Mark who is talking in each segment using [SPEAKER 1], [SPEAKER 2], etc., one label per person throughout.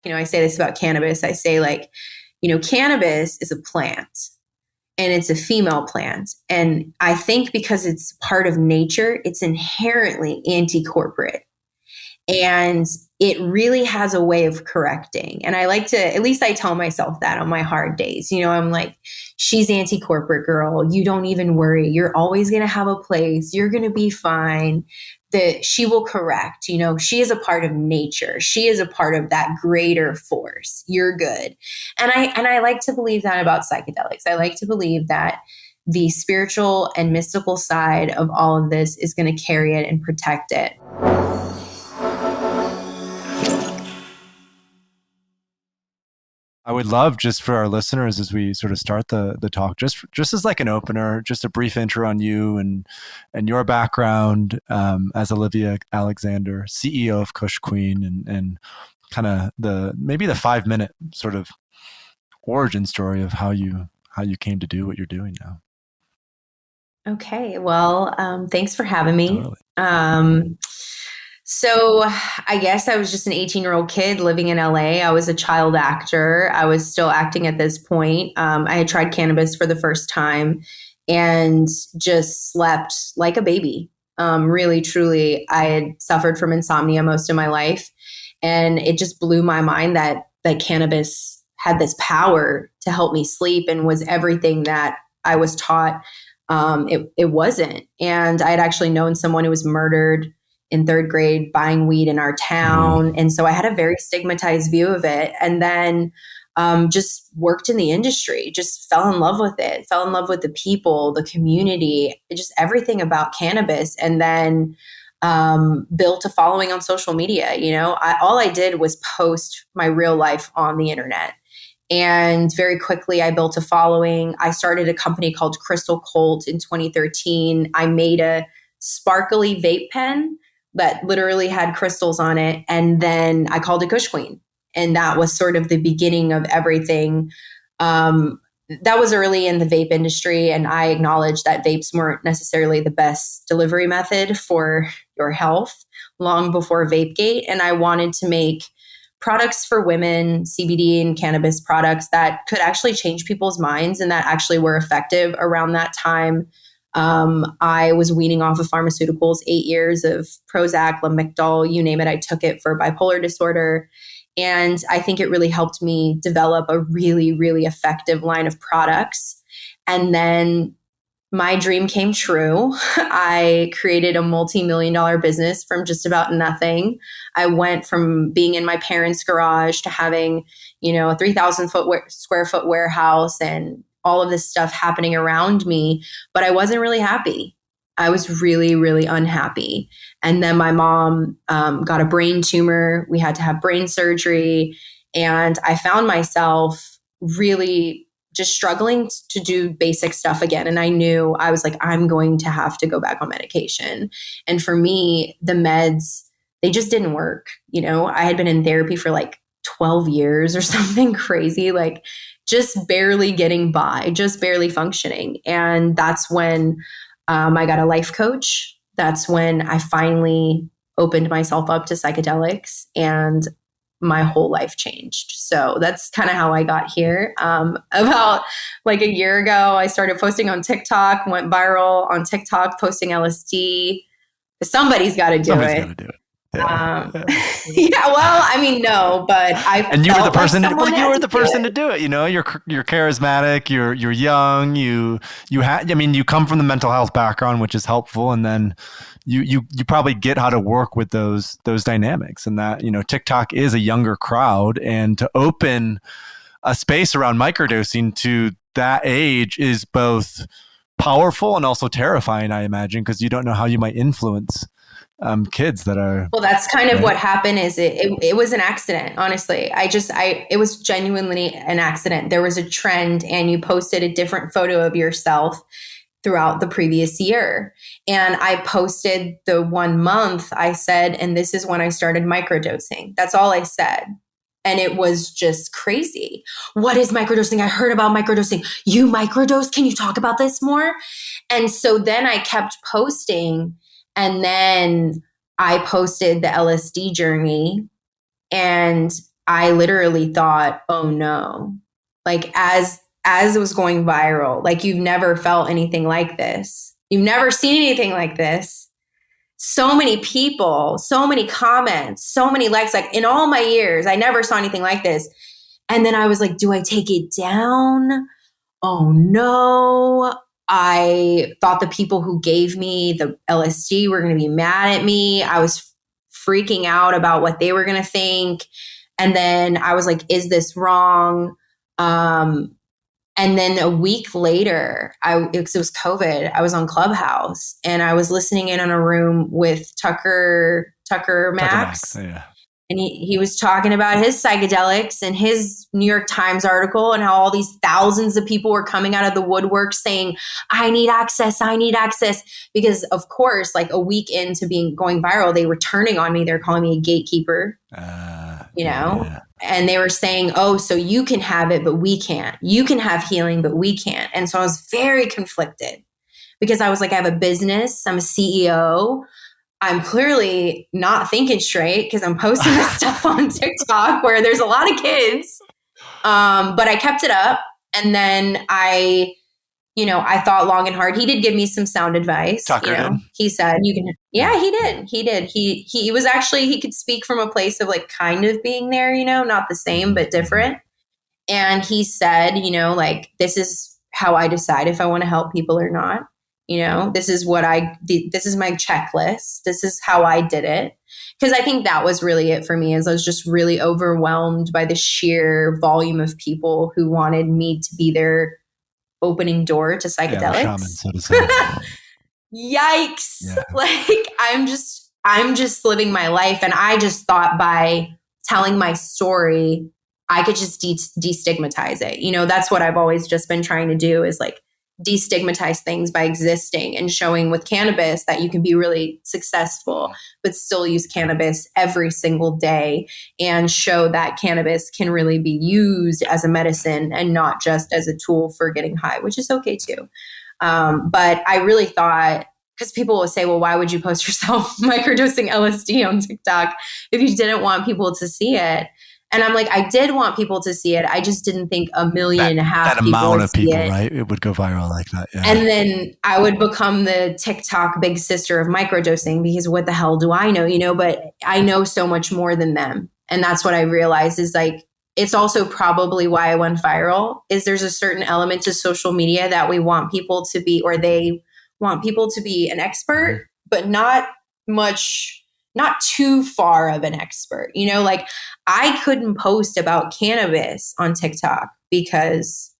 [SPEAKER 1] I say this about cannabis. I say like, cannabis is a plant and it's a female plant. And I think because it's part of nature, it's inherently anti-corporate. And it really has a way of correcting. And I like to, at least I tell myself that on my hard days. I'm like, she's anti-corporate girl. You don't even worry. You're always going to have a place. You're going to be fine. That she will correct. She is a part of nature. She is a part of that greater force. You're good. And I like to believe that about psychedelics. I like to believe that the spiritual and mystical side of all of this is going to carry it and protect it.
[SPEAKER 2] I would love, just for our listeners as we sort of start the talk, just as like an opener, just a brief intro on you and your background as Olivia Alexander, CEO of Kush Queen, and kind of maybe the 5-minute sort of origin story of how you came to do what you're doing now.
[SPEAKER 1] Okay, well, thanks for having me.
[SPEAKER 2] Totally.
[SPEAKER 1] So I guess I was just an 18-year-old kid living in LA. I was a child actor. I was still acting at this point. I had tried cannabis for the first time and just slept like a baby. Really, truly, I had suffered from insomnia most of my life. And it just blew my mind that cannabis had this power to help me sleep and was everything that I was taught it wasn't. And I had actually known someone who was murdered in 3rd grade buying weed in our town. And so I had a very stigmatized view of it. And then just worked in the industry, just fell in love with it, fell in love with the people, the community, just everything about cannabis. And then built a following on social media. All I did was post my real life on the internet. And very quickly, I built a following. I started a company called Crystal Cult in 2013. I made a sparkly vape pen that literally had crystals on it. And then I called it Kush Queen. And that was sort of the beginning of everything. That was early in the vape industry. And I acknowledged that vapes weren't necessarily the best delivery method for your health long before VapeGate. And I wanted to make products for women, CBD and cannabis products that could actually change people's minds and that actually were effective around that time. I was weaning off of pharmaceuticals, 8 years of Prozac, Lamictal, you name it. I took it for bipolar disorder. And I think it really helped me develop a really, really effective line of products. And then my dream came true. I created a multi-million-dollar business from just about nothing. I went from being in my parents' garage to having, a 3,000 square foot warehouse and all of this stuff happening around me, but I wasn't really happy. I was really, really unhappy. And then my mom got a brain tumor. We had to have brain surgery. And I found myself really just struggling to do basic stuff again. And I was like, I'm going to have to go back on medication. And for me, the meds, they just didn't work. I had been in therapy for like 12 years or something crazy, like just barely getting by, just barely functioning. And that's when I got a life coach. That's when I finally opened myself up to psychedelics and my whole life changed. So that's kind of how I got here. About like a year ago, I started posting on TikTok, went viral on TikTok, posting LSD. Somebody's got to do it. Yeah. Well, I mean, no, but
[SPEAKER 2] and you were the person. You were the person to do it. You're charismatic. You're young. You come from the mental health background, which is helpful, and then you probably get how to work with those dynamics. And that TikTok is a younger crowd, and to open a space around microdosing to that age is both powerful and also terrifying, I imagine, because you don't know how you might influence kids that are.
[SPEAKER 1] Well, that's kind of what happened. Is it was an accident. Honestly, it was genuinely an accident. There was a trend and you posted a different photo of yourself throughout the previous year. And I posted the 1 month I said, and this is when I started microdosing. That's all I said. And it was just crazy. What is microdosing? I heard about microdosing. You microdose? Can you talk about this more? And so then I kept posting. And then I posted the LSD journey and I literally thought, oh no, like as it was going viral, like you've never felt anything like this. You've never seen anything like this. So many people, so many comments, so many likes. Like in all my years, I never saw anything like this. And then I was like, do I take it down? Oh no. I thought the people who gave me the LSD were going to be mad at me. I was freaking out about what they were going to think. And then I was like, is this wrong? And then a week later, it was COVID. I was on Clubhouse and I was listening in on a room with Tucker Max.
[SPEAKER 2] Yeah.
[SPEAKER 1] And he was talking about his psychedelics and his New York Times article and how all these thousands of people were coming out of the woodwork saying, I need access. Because of course, like a week into going viral, they were turning on me. They're calling me a gatekeeper,
[SPEAKER 2] Yeah.
[SPEAKER 1] and they were saying, oh, so you can have it, but we can't. You can have healing, but we can't. And so I was very conflicted because I was like, I have a business. I'm a CEO. I'm clearly not thinking straight because I'm posting this stuff on TikTok where there's a lot of kids. But I kept it up. And then I thought long and hard. He did give me some sound advice.
[SPEAKER 2] Tucker did.
[SPEAKER 1] He said, you can, yeah, he did. He was actually, he could speak from a place of like kind of being there, not the same, but different. And he said, like, this is how I decide if I want to help people or not. This is this is my checklist. This is how I did it. Because I think that was really it for me, is I was just really overwhelmed by the sheer volume of people who wanted me to be their opening door to psychedelics.
[SPEAKER 2] Yeah, shaman, so to say.
[SPEAKER 1] Yikes.
[SPEAKER 2] Yeah.
[SPEAKER 1] Like I'm just living my life. And I just thought by telling my story, I could just destigmatize it. That's what I've always just been trying to do, is like destigmatize things by existing and showing with cannabis that you can be really successful, but still use cannabis every single day and show that cannabis can really be used as a medicine and not just as a tool for getting high, which is okay too. But I really thought, because people will say, well, why would you post yourself microdosing LSD on TikTok if you didn't want people to see it? And I'm like, I did want people to see it. I just didn't think 1.5 million
[SPEAKER 2] that
[SPEAKER 1] people
[SPEAKER 2] amount
[SPEAKER 1] would
[SPEAKER 2] of
[SPEAKER 1] see
[SPEAKER 2] people,
[SPEAKER 1] it.
[SPEAKER 2] right? It would go viral like that. Yeah.
[SPEAKER 1] And then I would become the TikTok big sister of microdosing, because what the hell do I know? But I know so much more than them. And that's what I realized, is like, it's also probably why I went viral, is there's a certain element to social media that we want people to be, or they want people to be an expert, but not too far of an expert. Like I couldn't post about cannabis on TikTok because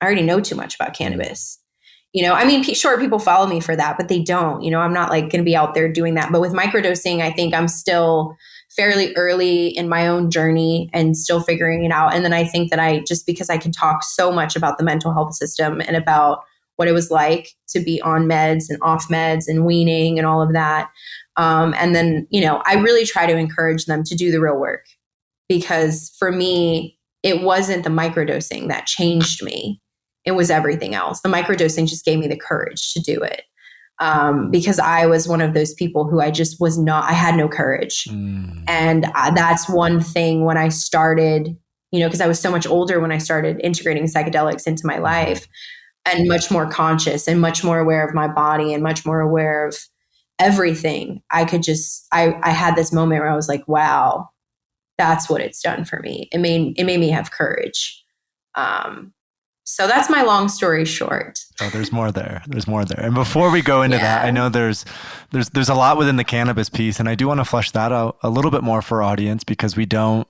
[SPEAKER 1] I already know too much about cannabis. I mean, sure, people follow me for that, but they don't. I'm not like going to be out there doing that. But with microdosing, I think I'm still fairly early in my own journey and still figuring it out. And then I think that because I can talk so much about the mental health system and about what it was like to be on meds and off meds and weaning and all of that. And then, I really try to encourage them to do the real work, because for me, it wasn't the microdosing that changed me. It was everything else. The microdosing just gave me the courage to do it. Because I was one of those people who I had no courage. And that's one thing when I started, because I was so much older when I started integrating psychedelics into my life, and much more conscious and much more aware of my body and much more aware of everything. I had this moment where I was like, wow, that's what it's done for me. It made me have courage. So that's my long story short.
[SPEAKER 2] Oh, there's more there. And before we go into that, I know there's a lot within the cannabis piece, and I do want to flesh that out a little bit more for our audience, because we don't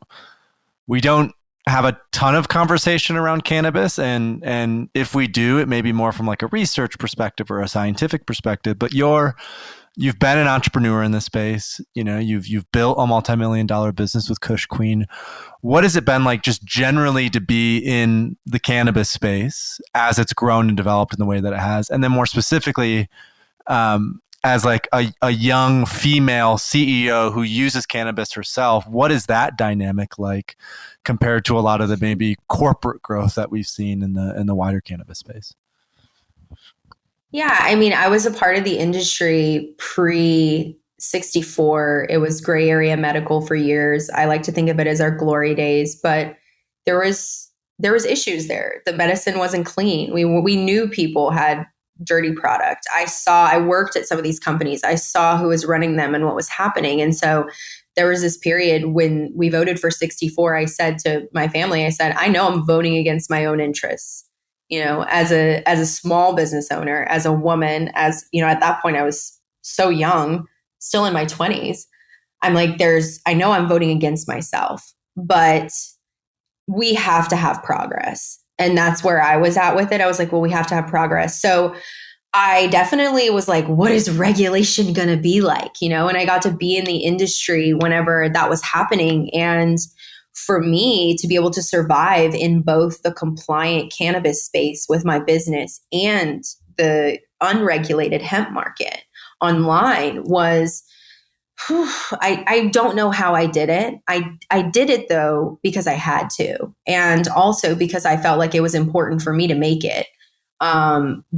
[SPEAKER 2] have a ton of conversation around cannabis, and if we do, it may be more from like a research perspective or a scientific perspective. But you've been an entrepreneur in this space. You've built a multi-million-dollar business with Kush Queen. What has it been like just generally to be in the cannabis space as it's grown and developed in the way that it has? And then more specifically, as like a young female CEO who uses cannabis herself, what is that dynamic like compared to a lot of the maybe corporate growth that we've seen in the wider cannabis space?
[SPEAKER 1] Yeah, I mean, I was a part of the industry pre 64. It was gray area medical for years. I like to think of it as our glory days, but there was issues there. The medicine wasn't clean. We knew people had dirty product. I worked at some of these companies. I saw who was running them and what was happening. And so there was this period when we voted for 64. I said to my family, I said, I know I'm voting against my own interests. As a small business owner, as a woman, as at that point I was so young, still in my 20s. I'm like, I know I'm voting against myself, but we have to have progress. And that's where I was at with it. I was like, well, we have to have progress. So I definitely was like, what is regulation going to be like? And I got to be in the industry whenever that was happening. And for me to be able to survive in both the compliant cannabis space with my business and the unregulated hemp market online was, I don't know how I did it. I did it though, because I had to. And also because I felt like it was important for me to make it.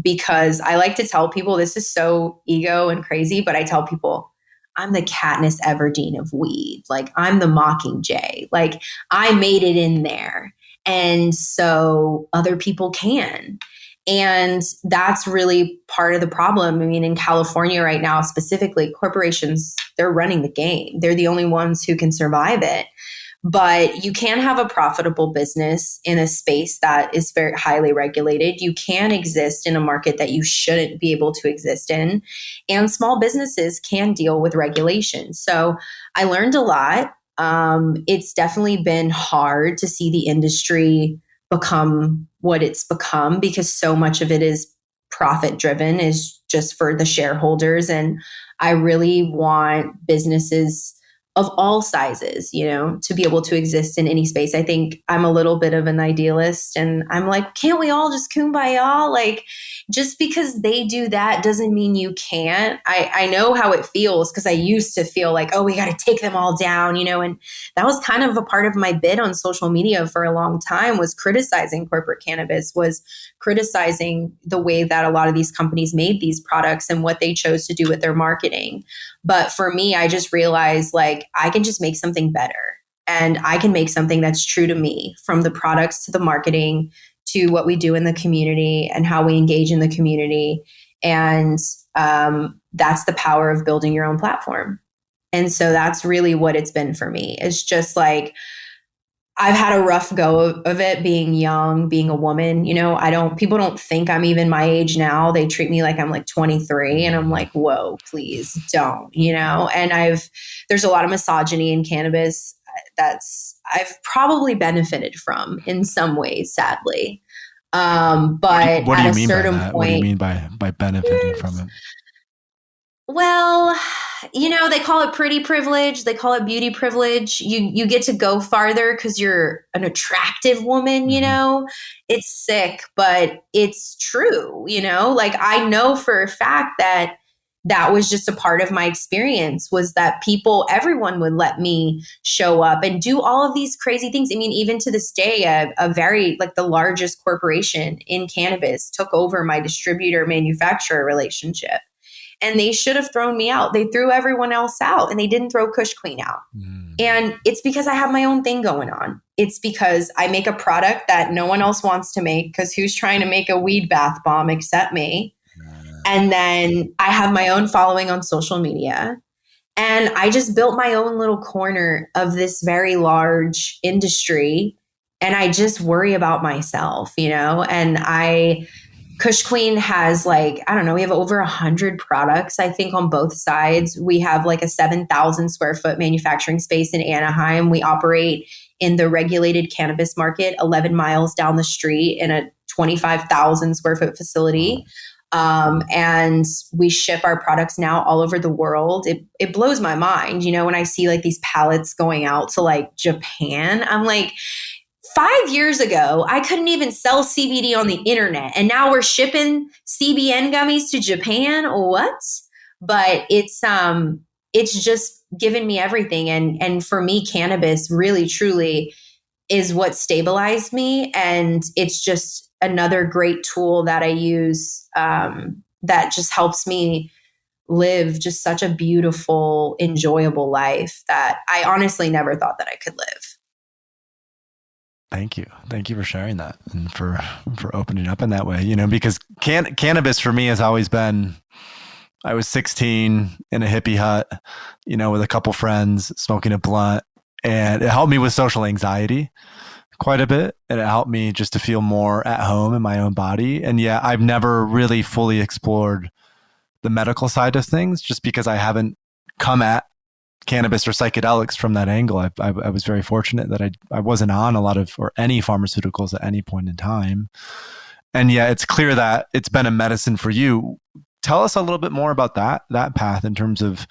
[SPEAKER 1] Because I like to tell people, this is so ego and crazy, but I tell people, I'm the Katniss Everdeen of weed. Like, I'm the Mockingjay. Like, I made it in there. And so other people can. And that's really part of the problem. I mean, in California right now, specifically, corporations, they're running the game. They're the only ones who can survive it. But you can have a profitable business in a space that is very highly regulated. You can exist in a market that you shouldn't be able to exist in. And small businesses can deal with regulation. So I learned a lot. It's definitely been hard to see the industry become what it's become, because so much of it is profit driven, is just for the shareholders. And I really want businesses of all sizes, to be able to exist in any space. I think I'm a little bit of an idealist, and I'm like, can't we all just kumbaya? Like, just because they do that doesn't mean you can't. I know how it feels, because I used to feel like, oh, we got to take them all down, and that was kind of a part of my bid on social media for a long time, was criticizing corporate cannabis, was criticizing the way that a lot of these companies made these products and what they chose to do with their marketing. But for me, I just realized, like, I can just make something better, and I can make something that's true to me, from the products to the marketing to what we do in the community and how we engage in the community. And that's the power of building your own platform. And so that's really what it's been for me. It's just like, I've had a rough go of it, being young, being a woman. People don't think I'm even my age now. They treat me like I'm like 23, and I'm like, whoa, please don't, and there's a lot of misogyny in cannabis I've probably benefited from in some ways, sadly. But
[SPEAKER 2] what do
[SPEAKER 1] at
[SPEAKER 2] you
[SPEAKER 1] a
[SPEAKER 2] mean by
[SPEAKER 1] certain
[SPEAKER 2] that?
[SPEAKER 1] point,
[SPEAKER 2] What do you mean by benefiting from it?
[SPEAKER 1] well, they call it pretty privilege. They call it beauty privilege. You get to go farther because you're an attractive woman,
[SPEAKER 2] Mm-hmm.
[SPEAKER 1] It's sick, but it's true, Like, I know for a fact that was just a part of my experience, was that everyone would let me show up and do all of these crazy things. I mean, even to this day, a very, like, the largest corporation in cannabis took over my distributor manufacturer relationship. And they should have thrown me out. They threw everyone else out, and they didn't throw Kush Queen out. And it's because I have my own thing going on. It's because I make a product that no one else wants to make, because who's trying to make a weed bath bomb except me? And then I have my own following on social media. And I just built my own little corner of this very large industry. And I just worry about myself, And Kush Queen has, like, I don't know, we have over 100 products, I think, on both sides. We have like a 7,000 square foot manufacturing space in Anaheim. We operate in the regulated cannabis market 11 miles down the street in a 25,000 square foot facility. And we ship our products now all over the world. It blows my mind, when I see like these pallets going out to like Japan. I'm like, 5 years ago, I couldn't even sell CBD on the internet, and now we're shipping CBN gummies to Japan. What? But it's just given me everything, and for me, cannabis really truly is what stabilized me, and it's just another great tool that I use that just helps me live just such a beautiful, enjoyable life that I honestly never thought that I could live.
[SPEAKER 2] Thank you. Thank you for sharing that and for opening up in that way, because cannabis for me has always been, I was 16 in a hippie hut, with a couple friends smoking a blunt, and it helped me with social anxiety quite a bit. And it helped me just to feel more at home in my own body. And yeah, I've never really fully explored the medical side of things just because I haven't come at cannabis or psychedelics from that angle. I was very fortunate that I wasn't on a lot of or any pharmaceuticals at any point in time. And yeah, it's clear that it's been a medicine for you. Tell us a little bit more about that path in terms of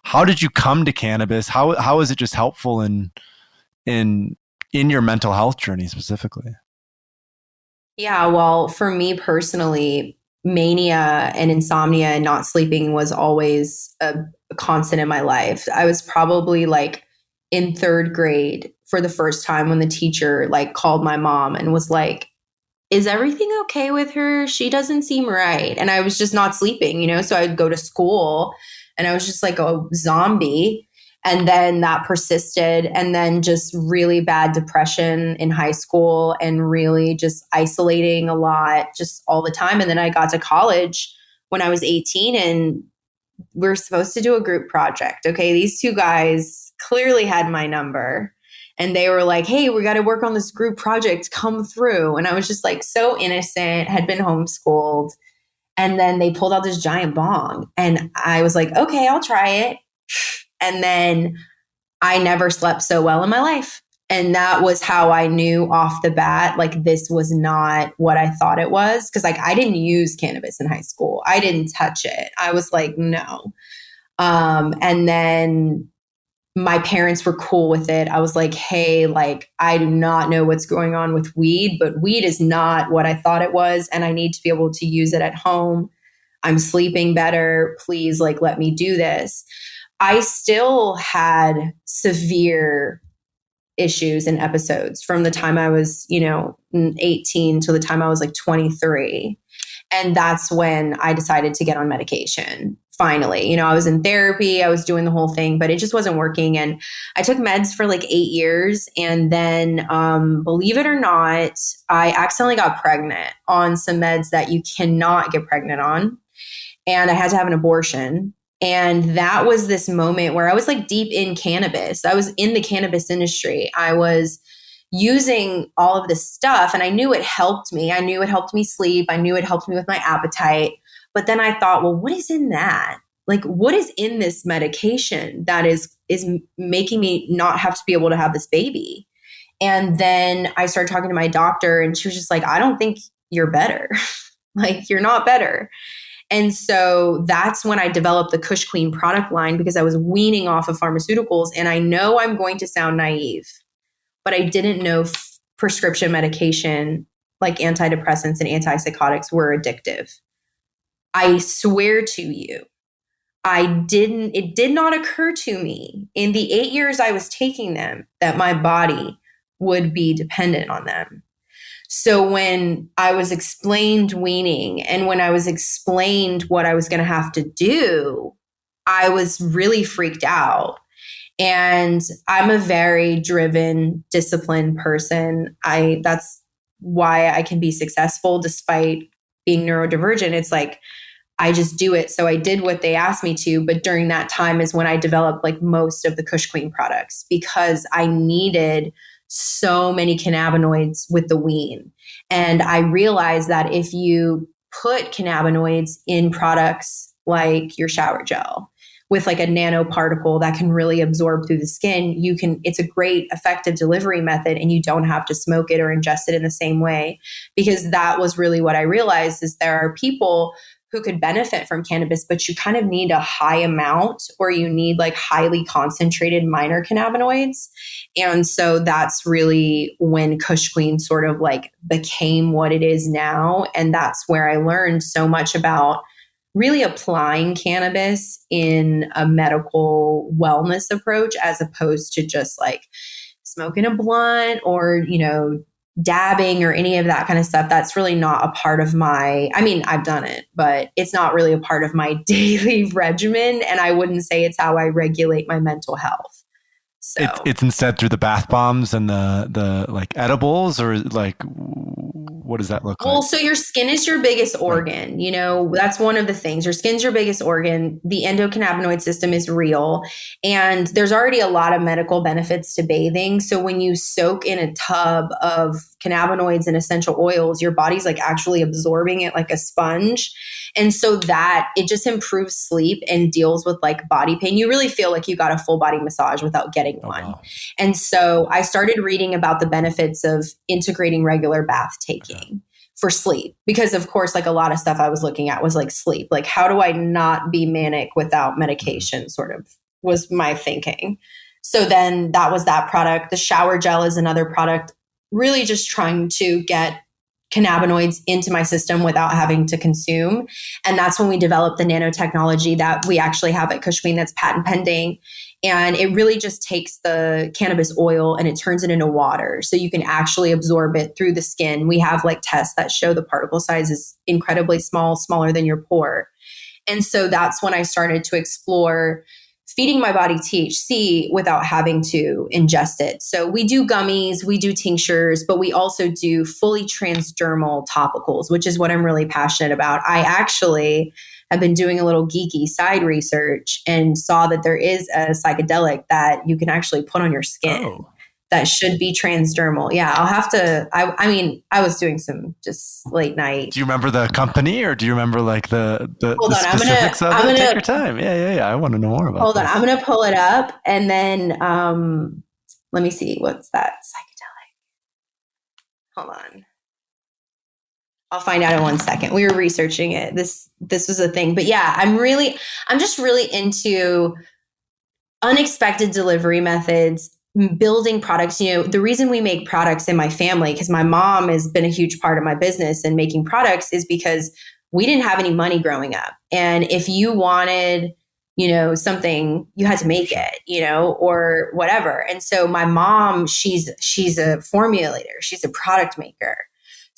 [SPEAKER 2] how did you come to cannabis? How is it just helpful in your mental health journey specifically?
[SPEAKER 1] Yeah, well, for me personally, mania and insomnia and not sleeping was always a constant in my life. I was probably like in third grade for the first time when the teacher like called my mom and was like, is everything okay with her? She doesn't seem right. And I was just not sleeping, so I'd go to school and I was just like a zombie. And then that persisted. And then just really bad depression in high school and really just isolating a lot, just all the time. And then I got to college when I was 18 and we were supposed to do a group project. Okay. These two guys clearly had my number and they were like, hey, we got to work on this group project, come through. And I was just like so innocent, had been homeschooled. And then they pulled out this giant bong and I was like, okay, I'll try it. And then I never slept so well in my life. And that was how I knew off the bat, like this was not what I thought it was. Cause like I didn't use cannabis in high school. I didn't touch it. I was like, no. And then my parents were cool with it. I was like, hey, like I do not know what's going on with weed, but weed is not what I thought it was. And I need to be able to use it at home. I'm sleeping better. Please, like, let me do this. I still had severe issues and episodes from the time I was, 18 to the time I was like 23. And that's when I decided to get on medication. Finally, I was in therapy, I was doing the whole thing, but it just wasn't working. And I took meds for like 8 years. And then, believe it or not, I accidentally got pregnant on some meds that you cannot get pregnant on. And I had to have an abortion. And that was this moment where I was like deep in cannabis. I was in the cannabis industry. I was using all of this stuff and I knew it helped me. I knew it helped me sleep. I knew it helped me with my appetite. But then I thought, well, what is in that? Like, what is in this medication that is making me not have to be able to have this baby? And then I started talking to my doctor and she was just like, I don't think you're better. Like, you're not better. And so that's when I developed the Kush Queen product line because I was weaning off of pharmaceuticals. And I know I'm going to sound naive, but I didn't know prescription medication like antidepressants and antipsychotics were addictive. I swear to you, it did not occur to me in the 8 years I was taking them that my body would be dependent on them. So when I was explained weaning and when I was explained what I was going to have to do, I was really freaked out. And I'm a very driven, disciplined person. That's why I can be successful despite being neurodivergent. It's like, I just do it. So I did what they asked me to. But during that time is when I developed like most of the Kush Queen products because I needed so many cannabinoids with the wean. And I realized that if you put cannabinoids in products like your shower gel with like a nanoparticle that can really absorb through the skin, it's a great effective delivery method and you don't have to smoke it or ingest it in the same way. Because that was really what I realized is there are people who could benefit from cannabis, but you kind of need a high amount or you need like highly concentrated minor cannabinoids. And so that's really when Kush Queen sort of like became what it is now. And that's where I learned so much about really applying cannabis in a medical wellness approach as opposed to just like smoking a blunt or, dabbing or any of that kind of stuff, that's really not a part of my, I mean, I've done it, but it's not really a part of my daily regimen. And I wouldn't say it's how I regulate my mental health. So
[SPEAKER 2] it's instead through the bath bombs and the like edibles, or like what does that look like?
[SPEAKER 1] Well, so your skin is your biggest organ. Right. You know, that's one of the things. Your skin's your biggest organ. The endocannabinoid system is real. And there's already a lot of medical benefits to bathing. So when you soak in a tub of cannabinoids and essential oils, your body's like actually absorbing it like a sponge. And so that it just improves sleep and deals with like body pain. You really feel like you got a full body massage without getting one. Wow. And so I started reading about the benefits of integrating regular bath taking for sleep, because of course, like a lot of stuff I was looking at was like sleep, like how do I not be manic without medication, sort of was my thinking. So then that was that product. The shower gel is another product, really just trying to get cannabinoids into my system without having to consume. And that's when we developed the nanotechnology that we actually have at Kush Queen that's patent pending. And it really just takes the cannabis oil and it turns it into water. So you can actually absorb it through the skin. We have like tests that show the particle size is incredibly small, smaller than your pore. And so that's when I started to explore feeding my body THC without having to ingest it. So we do gummies, we do tinctures, but we also do fully transdermal topicals, which is what I'm really passionate about. I actually have been doing a little geeky side research and saw that there is a psychedelic that you can actually put on your skin that should be transdermal. Yeah, I'll have to, I mean, I was doing some just late night.
[SPEAKER 2] Do you remember the company, or do you remember like the specifics of it? Take your time. Yeah. I want to know more about
[SPEAKER 1] Hold on. I'm going to pull it up and then let me see. What's that psychedelic? Hold on. I'll find out in 1 second. We were researching it. This was a thing. But yeah, I'm just really into unexpected delivery methods, building products. You know, the reason we make products in my family, because my mom has been a huge part of my business and making products, is because we didn't have any money growing up. And if you wanted, you know, something, you had to make it, you know, or whatever. And so my mom, she's a formulator. She's a product maker.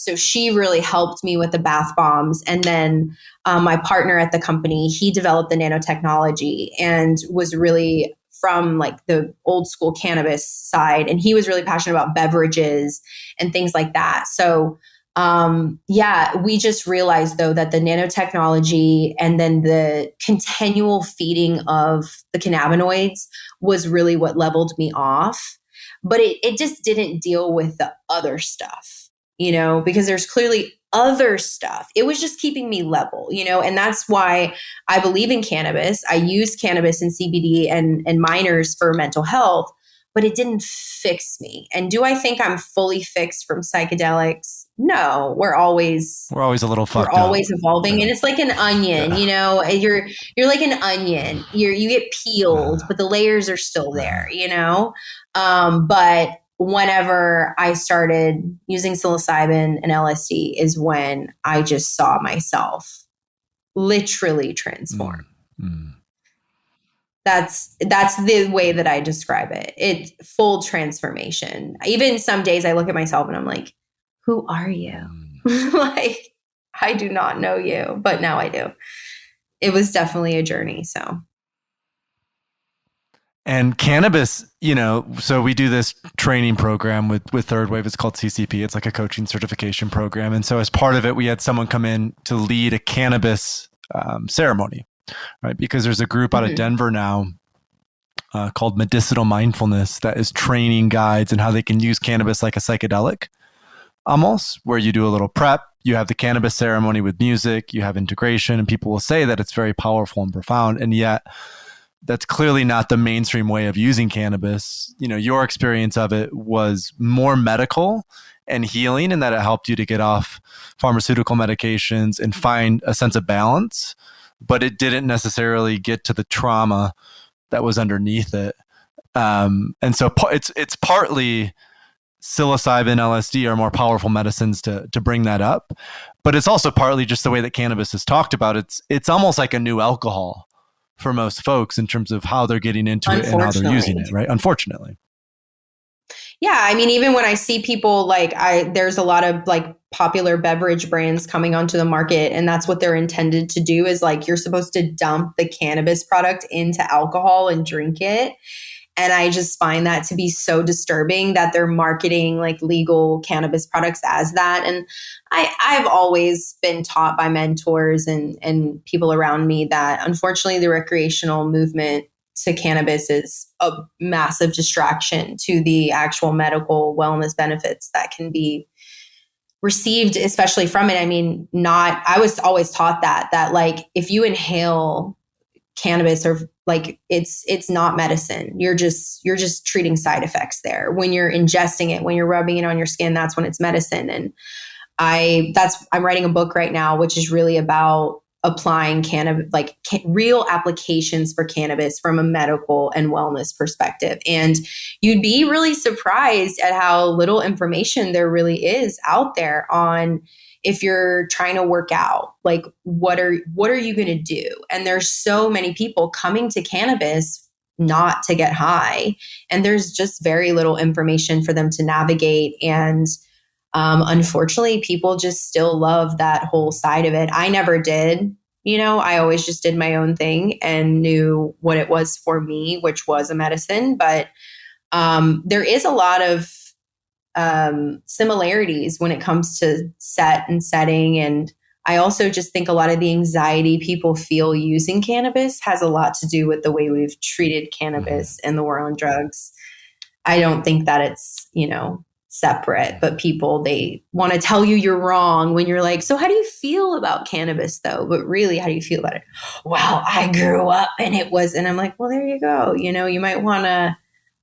[SPEAKER 1] So she really helped me with the bath bombs. And then my partner at the company, he developed the nanotechnology and was really from like the old school cannabis side. And he was really passionate about beverages and things like that. So yeah, we just realized though that the nanotechnology and then the continual feeding of the cannabinoids was really what leveled me off. But it just didn't deal with the other stuff, you know, because there's clearly other stuff. It was just keeping me level, you know, and that's why I believe in cannabis. I use cannabis and CBD and minors for mental health, but it didn't fix me. And do I think I'm fully fixed from psychedelics? No, we're always
[SPEAKER 2] a little fucked up.
[SPEAKER 1] We're always evolving. And it's like an onion, you know, you're like an onion. You get peeled, but the layers are still there, you know? But whenever I started using psilocybin and LSD is when I just saw myself literally transform. That's the way that I describe it. It's full transformation. Even some days I look at myself and I'm like, who are you? Like, I do not know you, but now I do. It was definitely a journey. So.
[SPEAKER 2] And cannabis, you know, so we do this training program with Third Wave. It's called CCP. It's like a coaching certification program. And so as part of it, we had someone come in to lead a cannabis ceremony, right? Because there's a group out of Denver now called Medicinal Mindfulness that is training guides in how they can use cannabis like a psychedelic, almost, where you do a little prep. You have the cannabis ceremony with music, you have integration, and people will say that it's very powerful and profound. And yet, that's clearly not the mainstream way of using cannabis. You know, your experience of it was more medical and healing, and that it helped you to get off pharmaceutical medications and find a sense of balance, but it didn't necessarily get to the trauma that was underneath it. And so it's partly psilocybin, LSD are more powerful medicines to bring that up, but it's also partly just the way that cannabis is talked about. It's almost like a new alcohol for most folks in terms of how they're getting into it and how they're using it, right? Unfortunately.
[SPEAKER 1] Yeah, I mean, even when I see people like there's a lot of like popular beverage brands coming onto the market, and that's what they're intended to do is like you're supposed to dump the cannabis product into alcohol and drink it. And I just find that to be so disturbing that they're marketing like legal cannabis products as that. And I've always been taught by mentors and people around me that unfortunately the recreational movement to cannabis is a massive distraction to the actual medical wellness benefits that can be received, especially from it. I mean, not, I was always taught that like if you inhale cannabis or like it's not medicine, you're just treating side effects there. When you're ingesting it, when you're rubbing it on your skin, that's when it's medicine. And I'm writing a book right now which is really about applying cannabis, like real applications for cannabis from a medical and wellness perspective. And you'd be really surprised at how little information there really is out there on if you're trying to work out, like what are you going to do? And there's so many people coming to cannabis not to get high, and there's just very little information for them to navigate. And unfortunately, people just still love that whole side of it. I never did. I always just did my own thing and knew what it was for me, which was a medicine. But there is a lot of similarities when it comes to set and setting. And I also just think a lot of the anxiety people feel using cannabis has a lot to do with the way we've treated cannabis and the war on drugs. I don't think that it's, separate, but people, they want to tell you you're wrong when you're like, so how do you feel about cannabis though? But really, how do you feel about it? Well, I grew up and it was, and I'm like, well, there you go. You might want to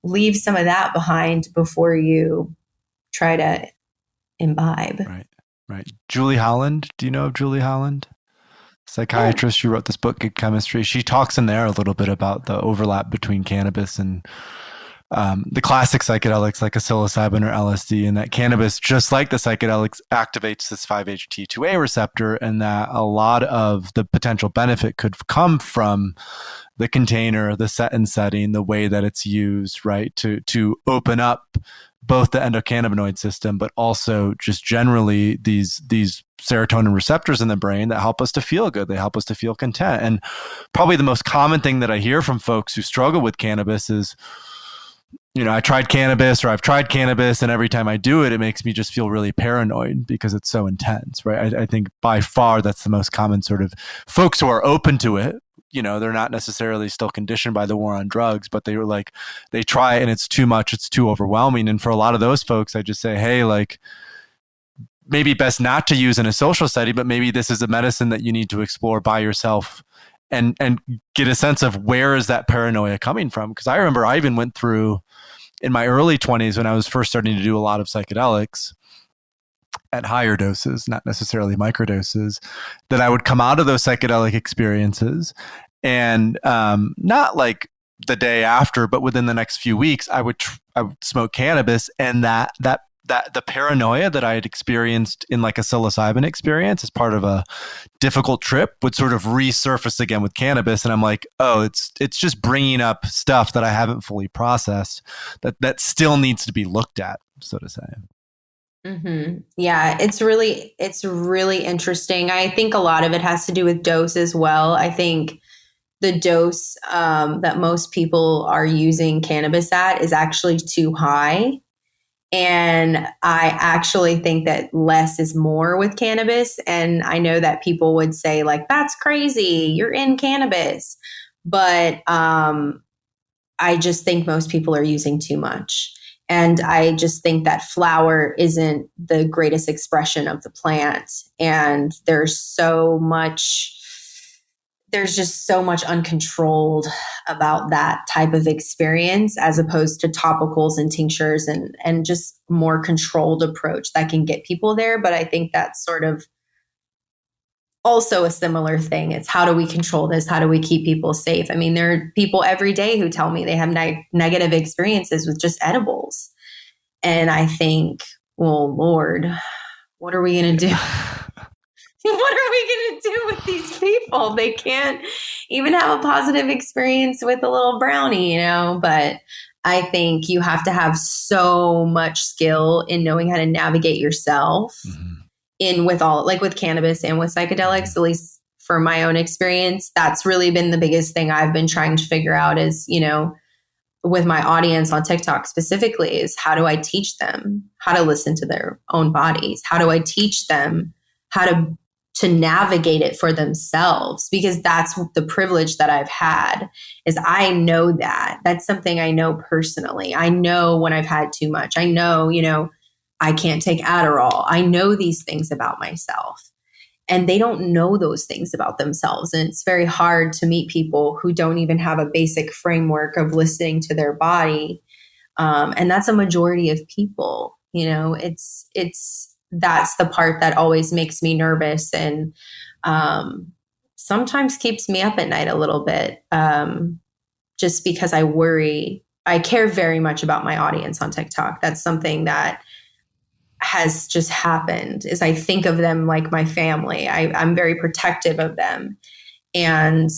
[SPEAKER 1] leave some of that behind before you try to imbibe.
[SPEAKER 2] Right. Right. Julie Holland. Do you know of Julie Holland? Psychiatrist. She wrote this book, Good Chemistry. She talks in there a little bit about the overlap between cannabis and the classic psychedelics like a psilocybin or LSD, and that cannabis, just like the psychedelics, activates this 5-HT2A receptor, and that a lot of the potential benefit could come from the container, the set and setting, the way that it's used, right, to open up both the endocannabinoid system, but also just generally these serotonin receptors in the brain that help us to feel good. They help us to feel content. And probably the most common thing that I hear from folks who struggle with cannabis is, I tried cannabis, or I've tried cannabis, and every time I do it, it makes me just feel really paranoid because it's so intense, right? I think by far that's the most common sort of folks who are open to it. They're not necessarily still conditioned by the war on drugs, but they were like, they try it and it's too much, it's too overwhelming. And for a lot of those folks, I just say, hey, like, maybe best not to use in a social setting, but maybe this is a medicine that you need to explore by yourself and get a sense of where is that paranoia coming from. Because I remember I even went through in my early 20s when I was first starting to do a lot of psychedelics at higher doses, not necessarily microdoses, that I would come out of those psychedelic experiences and not like the day after, but within the next few weeks, I would smoke cannabis, and that the paranoia that I had experienced in like a psilocybin experience as part of a difficult trip would sort of resurface again with cannabis. And I'm like, oh, it's just bringing up stuff that I haven't fully processed that still needs to be looked at, so to say.
[SPEAKER 1] Mm-hmm. Yeah, it's really interesting. I think a lot of it has to do with dose as well. I think the dose that most people are using cannabis at is actually too high. And I actually think that less is more with cannabis. And I know that people would say, like, that's crazy, you're in cannabis. But I just think most people are using too much. And I just think that flower isn't the greatest expression of the plant. And there's just so much uncontrolled about that type of experience as opposed to topicals and tinctures and just more controlled approach that can get people there. But I think that's sort of also a similar thing. It's how do we control this? How do we keep people safe? I mean, there are people every day who tell me they have negative experiences with just edibles. And I think, well, Lord, what are we going to do? What are we going to do with these people? They can't even have a positive experience with a little brownie, But I think you have to have so much skill in knowing how to navigate yourself in with all, like with cannabis and with psychedelics, at least for my own experience. That's really been the biggest thing I've been trying to figure out is, you know, with my audience on TikTok specifically, is how do I teach them how to listen to their own bodies? How do I teach them how to navigate it for themselves? Because that's the privilege that I've had, is I know that. That's something I know personally. I know when I've had too much. I know, you know, I can't take Adderall. I know these things about myself. And they don't know those things about themselves. And it's very hard to meet people who don't even have a basic framework of listening to their body. And that's a majority of people. You know, that's the part that always makes me nervous and sometimes keeps me up at night a little bit, just because I worry. I care very much about my audience on TikTok. That's something that has just happened, is I think of them like my family. I'm very protective of them. And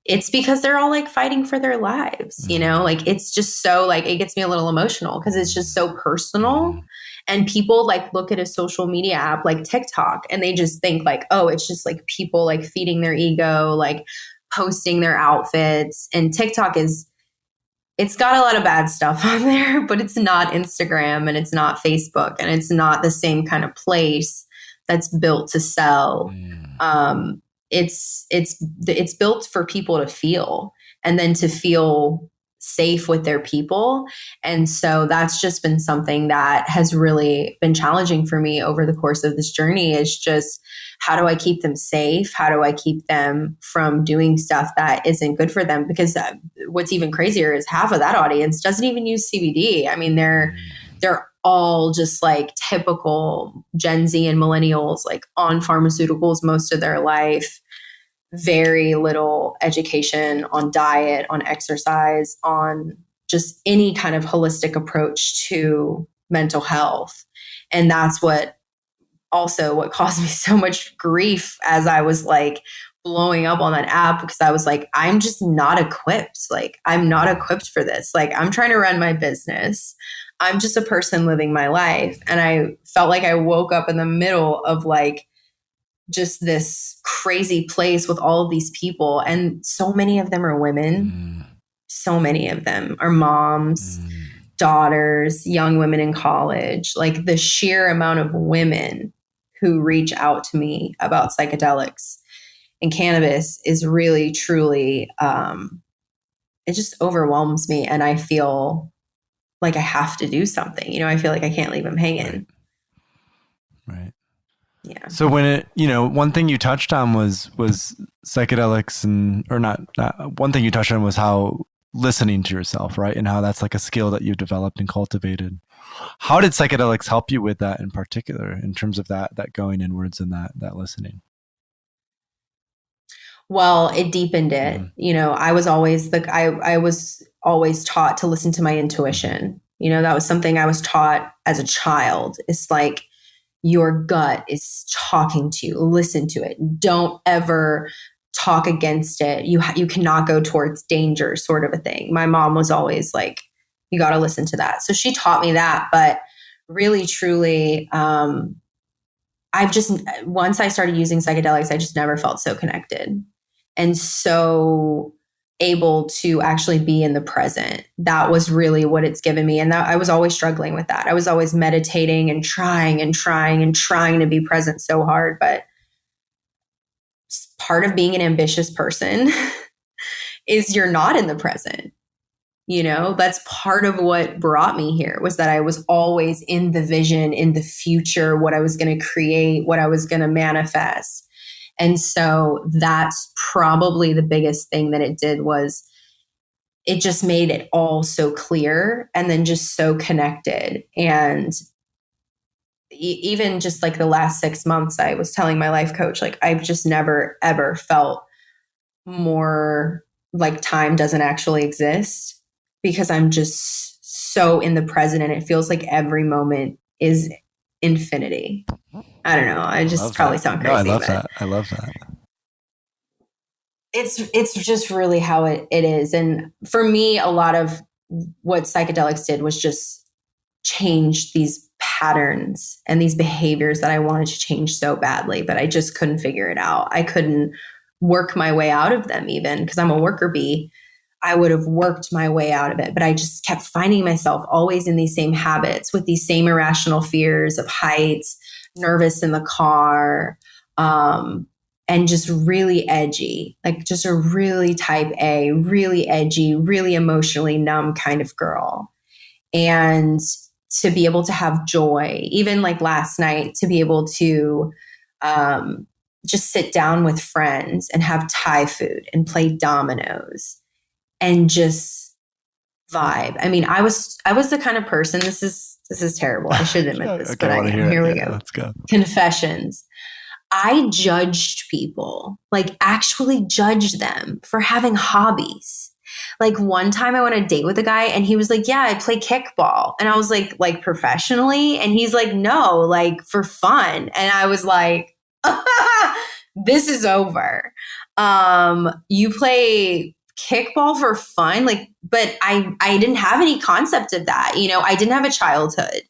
[SPEAKER 1] it's because they're all like fighting for their lives, you know, like it's just so like, it gets me a little emotional because it's just so personal. And people like look at a social media app like TikTok and they just think like, oh, it's just like people like feeding their ego, like posting their outfits. And TikTok it's got a lot of bad stuff on there, but it's not Instagram and it's not Facebook and it's not the same kind of place that's built to sell. It's built for people to feel and then to feel safe with their people. And so that's just been something that has really been challenging for me over the course of this journey, is just how do I keep them safe? How do I keep them from doing stuff that isn't good for them? Because what's even crazier is half of that audience doesn't even use CBD. I mean, they're all just like typical Gen Z and millennials, like on pharmaceuticals most of their life. Very little education on diet, on exercise, on just any kind of holistic approach to mental health. And that's what caused me so much grief as I was like blowing up on that app, because I was like, I'm just not equipped. Like, I'm not equipped for this. Like, I'm trying to run my business. I'm just a person living my life. And I felt like I woke up in the middle of like just this crazy place with all of these people. And so many of them are women. So many of them are moms, daughters, young women in college. Like the sheer amount of women who reach out to me about psychedelics and cannabis is really, truly, it just overwhelms me. And I feel like I have to do something. You know, I feel like I can't leave them hanging.
[SPEAKER 2] Right.
[SPEAKER 1] Yeah.
[SPEAKER 2] So when it, you know, one thing you touched on was psychedelics one thing you touched on was how listening to yourself, right? And how that's like a skill that you've developed and cultivated. How did psychedelics help you with that in particular, in terms of that going inwards and that listening?
[SPEAKER 1] Well, it deepened it. You know, I was always taught to listen to my intuition. You know, that was something I was taught as a child. It's like, your gut is talking to you. Listen to it. Don't ever talk against it. You cannot go towards danger, sort of a thing. My mom was always like, you got to listen to that. So she taught me that. But really, truly, once I started using psychedelics, I just never felt so connected and so able to actually be in the present. That was really what it's given me. And that I was always struggling with that. I was always meditating and trying to be present so hard. But part of being an ambitious person is you're not in the present. You know, that's part of what brought me here, was that I was always in the vision, in the future, what I was going to create, what I was going to manifest. And so that's probably the biggest thing that it did, was it just made it all so clear and then just so connected. And even just like the last 6 months, I was telling my life coach, like, I've just never, ever felt more like time doesn't actually exist, because I'm just so in the present and it feels like every moment is infinity. I don't know. I just probably sound crazy.
[SPEAKER 2] No, I love that. I love that.
[SPEAKER 1] It's just really how it is. And for me, a lot of what psychedelics did was just change these patterns and these behaviors that I wanted to change so badly, but I just couldn't figure it out. I couldn't work my way out of them, even because I'm a worker bee. I would have worked my way out of it, but I just kept finding myself always in these same habits with these same irrational fears of heights, nervous in the car, and just really edgy, like just a really type A, really edgy, really emotionally numb kind of girl. And to be able to have joy, even like last night, to be able to just sit down with friends and have Thai food and play dominoes and just vibe. I mean, I was the kind of person, this is terrible. I shouldn't admit this,
[SPEAKER 2] Okay,
[SPEAKER 1] but
[SPEAKER 2] I
[SPEAKER 1] I
[SPEAKER 2] want to
[SPEAKER 1] am.
[SPEAKER 2] hear
[SPEAKER 1] Here
[SPEAKER 2] it.
[SPEAKER 1] we
[SPEAKER 2] Yeah,
[SPEAKER 1] go.
[SPEAKER 2] let's go.
[SPEAKER 1] Confessions. I judged people, like actually judged them for having hobbies. Like one time I went on a date with a guy and he was like, "Yeah, I play kickball." And I was like professionally? And he's like, "No, like for fun." And I was like, "This is over. You play kickball for fun?" Like, but I didn't have any concept of that. You know, I didn't have a childhood.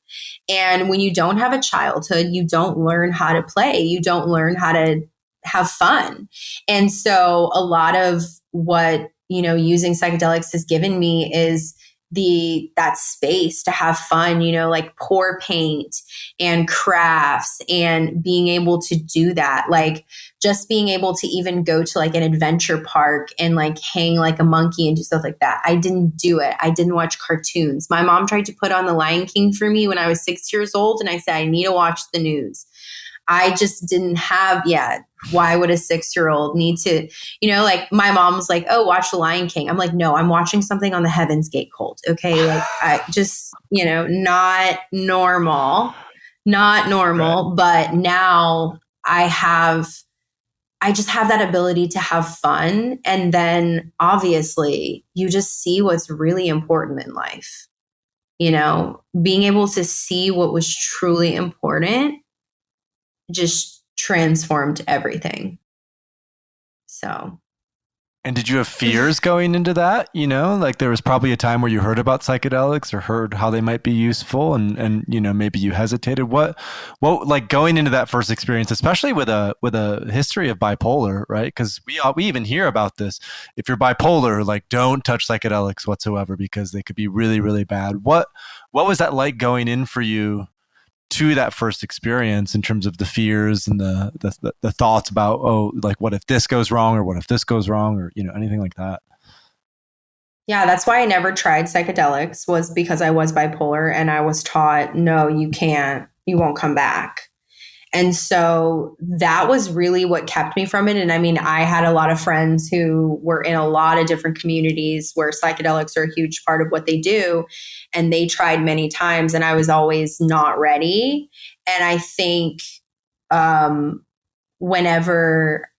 [SPEAKER 1] And when you don't have a childhood, you don't learn how to play. You don't learn how to have fun. And so a lot of what, using psychedelics has given me is that space to have fun, like pour paint and crafts and being able to do that. Like just being able to even go to like an adventure park and like hang like a monkey and do stuff like that. I didn't do it. I didn't watch cartoons. My mom tried to put on The Lion King for me when I was 6 years old. And I said, I need to watch the news. I just didn't have yet. Why would a 6-year-old need to, like my mom was like, "Oh, watch The Lion King." I'm like, "No, I'm watching something on the Heaven's Gate cult." Okay. Like I just, not normal, not normal. Right. But now I just have that ability to have fun. And then obviously you just see what's really important in life, being able to see what was truly important just transformed everything. So.
[SPEAKER 2] And did you have fears going into that? Like there was probably a time where you heard about psychedelics or heard how they might be useful and maybe you hesitated. What like going into that first experience, especially with a history of bipolar, right? Because we even hear about this. If you're bipolar, like don't touch psychedelics whatsoever because they could be really, really bad. What was that like going in for you to that first experience in terms of the fears and the thoughts about, oh, like what if this goes wrong or what if this goes wrong or, anything like that?
[SPEAKER 1] Yeah, that's why I never tried psychedelics, was because I was bipolar and I was taught, no, you can't, you won't come back. And so that was really what kept me from it. And I mean, I had a lot of friends who were in a lot of different communities where psychedelics are a huge part of what they do. And they tried many times and I was always not ready. And I think whenever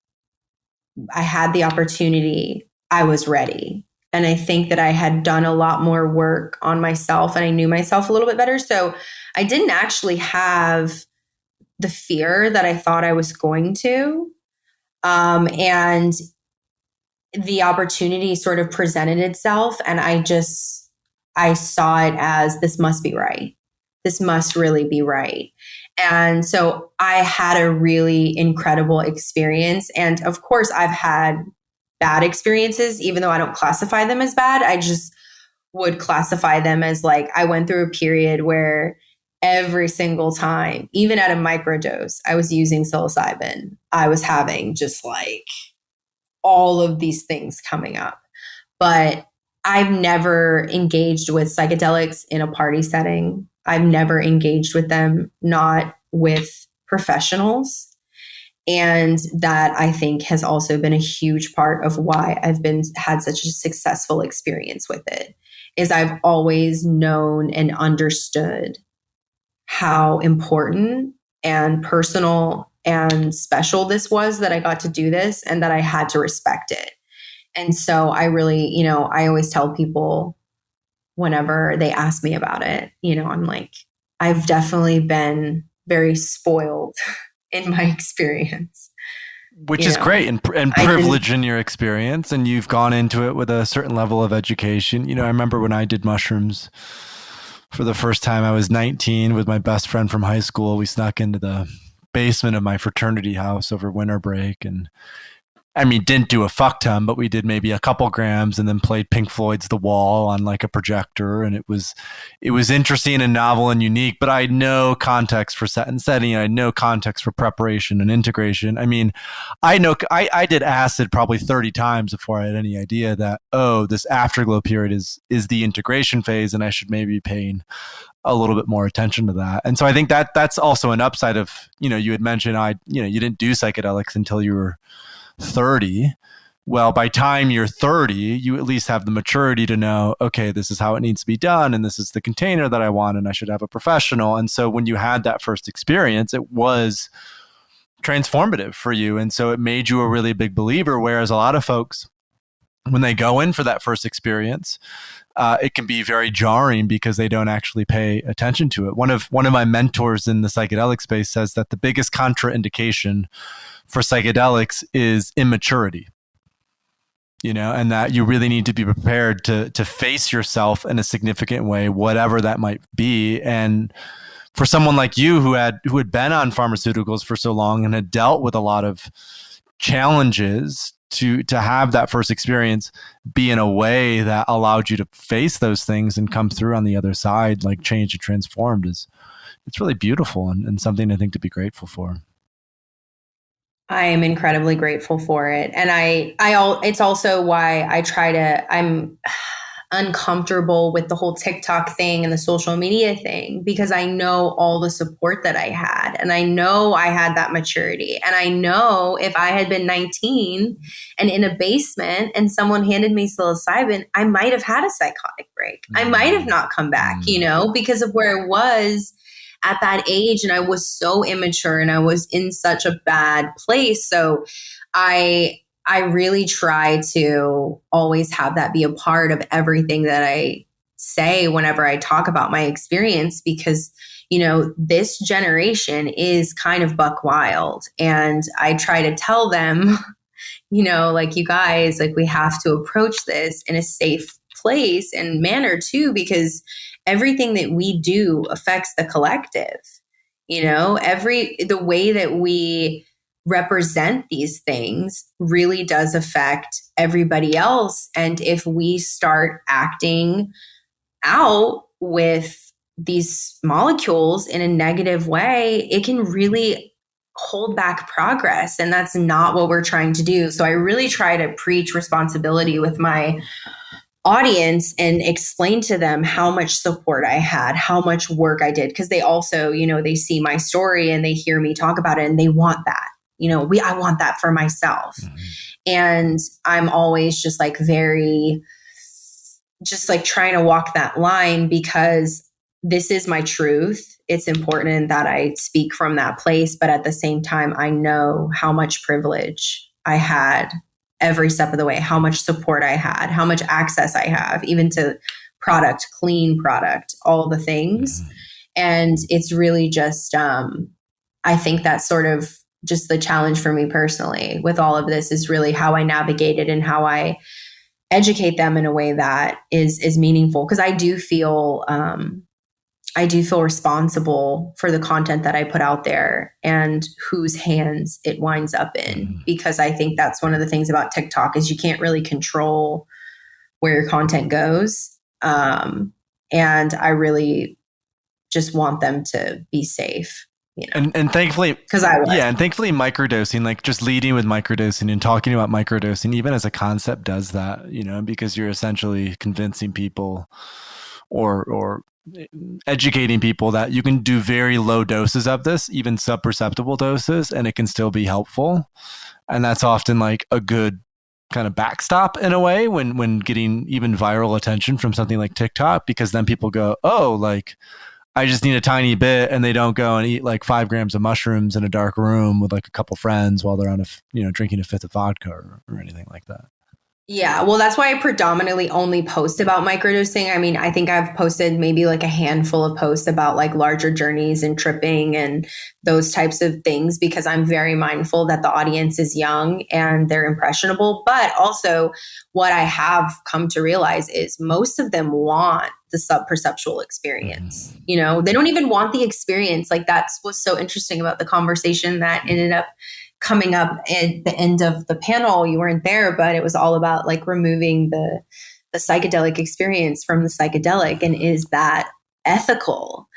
[SPEAKER 1] I had the opportunity, I was ready. And I think that I had done a lot more work on myself and I knew myself a little bit better. So I didn't actually have the fear that I thought I was going to. And the opportunity sort of presented itself. And I saw it as, this must be right. This must really be right. And so I had a really incredible experience. And of course, I've had bad experiences, even though I don't classify them as bad. I just would classify them as like, I went through a period where every single time, even at a microdose, I was using psilocybin. I was having just like all of these things coming up. But I've never engaged with psychedelics in a party setting. I've never engaged with them, not with professionals. And that I think has also been a huge part of why I've had such a successful experience with it, is I've always known and understood how important and personal and special this was, that I got to do this and that I had to respect it. And so I really, I always tell people whenever they ask me about it, I'm like, I've definitely been very spoiled in my experience.
[SPEAKER 2] which
[SPEAKER 1] You
[SPEAKER 2] is
[SPEAKER 1] know,
[SPEAKER 2] great and
[SPEAKER 1] I didn't.
[SPEAKER 2] privilege in your experience, and you've gone into it with a certain level of education. I remember when I did mushrooms for the first time, I was 19 with my best friend from high school. We snuck into the basement of my fraternity house over winter break, and I mean, didn't do a fuck ton, but we did maybe a couple grams and then played Pink Floyd's The Wall on like a projector. And it was interesting and novel and unique, but I had no context for set and setting. I had no context for preparation and integration. I mean, I did acid probably 30 times before I had any idea that, oh, this afterglow period is the integration phase. And I should maybe be paying a little bit more attention to that. And so I think that that's also an upside of, you had mentioned, you didn't do psychedelics until you were 30. Well, by time you're 30, you at least have the maturity to know, okay, this is how it needs to be done, and this is the container that I want, and I should have a professional. And so when you had that first experience, it was transformative for you. And so it made you a really big believer. Whereas a lot of folks, when they go in for that first experience, it can be very jarring because they don't actually pay attention to it. One of my mentors in the psychedelic space says that the biggest contraindication for psychedelics is immaturity, and that you really need to be prepared to face yourself in a significant way, whatever that might be. And for someone like you who had been on pharmaceuticals for so long and had dealt with a lot of challenges, to have that first experience be in a way that allowed you to face those things and come through on the other side, like changed and transformed, it's really beautiful and something I think to be grateful for.
[SPEAKER 1] I am incredibly grateful for it. And it's also why I'm uncomfortable with the whole TikTok thing and the social media thing, because I know all the support that I had, and I know I had that maturity. And I know if I had been 19 and in a basement and someone handed me psilocybin, I might have had a psychotic break. I might have not come back, because of where it was at that age. And I was so immature and I was in such a bad place. So I really try to always have that be a part of everything that I say whenever I talk about my experience, because, this generation is kind of buck wild. And I try to tell them, like, you guys, like, we have to approach this in a safe place and manner too, because everything that we do affects the collective. The way that we represent these things really does affect everybody else. And if we start acting out with these molecules in a negative way, it can really hold back progress. And that's not what we're trying to do. So I really try to preach responsibility with my audience and explain to them how much support I had, how much work I did. Because they also, they see my story and they hear me talk about it and they want that. I want that for myself. Mm-hmm. And I'm always just like trying to walk that line, because this is my truth. It's important that I speak from that place. But at the same time, I know how much privilege I had every step of the way, how much support I had, how much access I have, even to product, clean product, all the things. Mm-hmm. And it's really just, I think that's sort of just the challenge for me personally with all of this, is really how I navigate it and how I educate them in a way that is meaningful. Because I do feel responsible for the content that I put out there and whose hands it winds up in, because I think that's one of the things about TikTok is you can't really control where your content goes. And I really just want them to be safe.
[SPEAKER 2] And thankfully,
[SPEAKER 1] because
[SPEAKER 2] and thankfully microdosing, like just leading with microdosing and talking about microdosing, even as a concept, does that, because you're essentially convincing people or educating people that you can do very low doses of this, even sub-perceptible doses, and it can still be helpful. And that's often like a good kind of backstop in a way when getting even viral attention from something like TikTok, because then people go, oh, like, I just need a tiny bit, and they don't go and eat like 5 grams of mushrooms in a dark room with like a couple friends while they're on drinking a fifth of vodka or anything like that.
[SPEAKER 1] Yeah, well, that's why I predominantly only post about microdosing. I mean, I think I've posted maybe like a handful of posts about like larger journeys and tripping and those types of things because I'm very mindful that the audience is young and they're impressionable. But also, what I have come to realize is most of them want the subperceptual experience.
[SPEAKER 2] Mm-hmm.
[SPEAKER 1] You know, they don't even want the experience. Like, that's what's so interesting about the conversation that ended up coming up at the end of the panel. You weren't there, but it was all about like removing the psychedelic experience from the psychedelic, and is that ethical?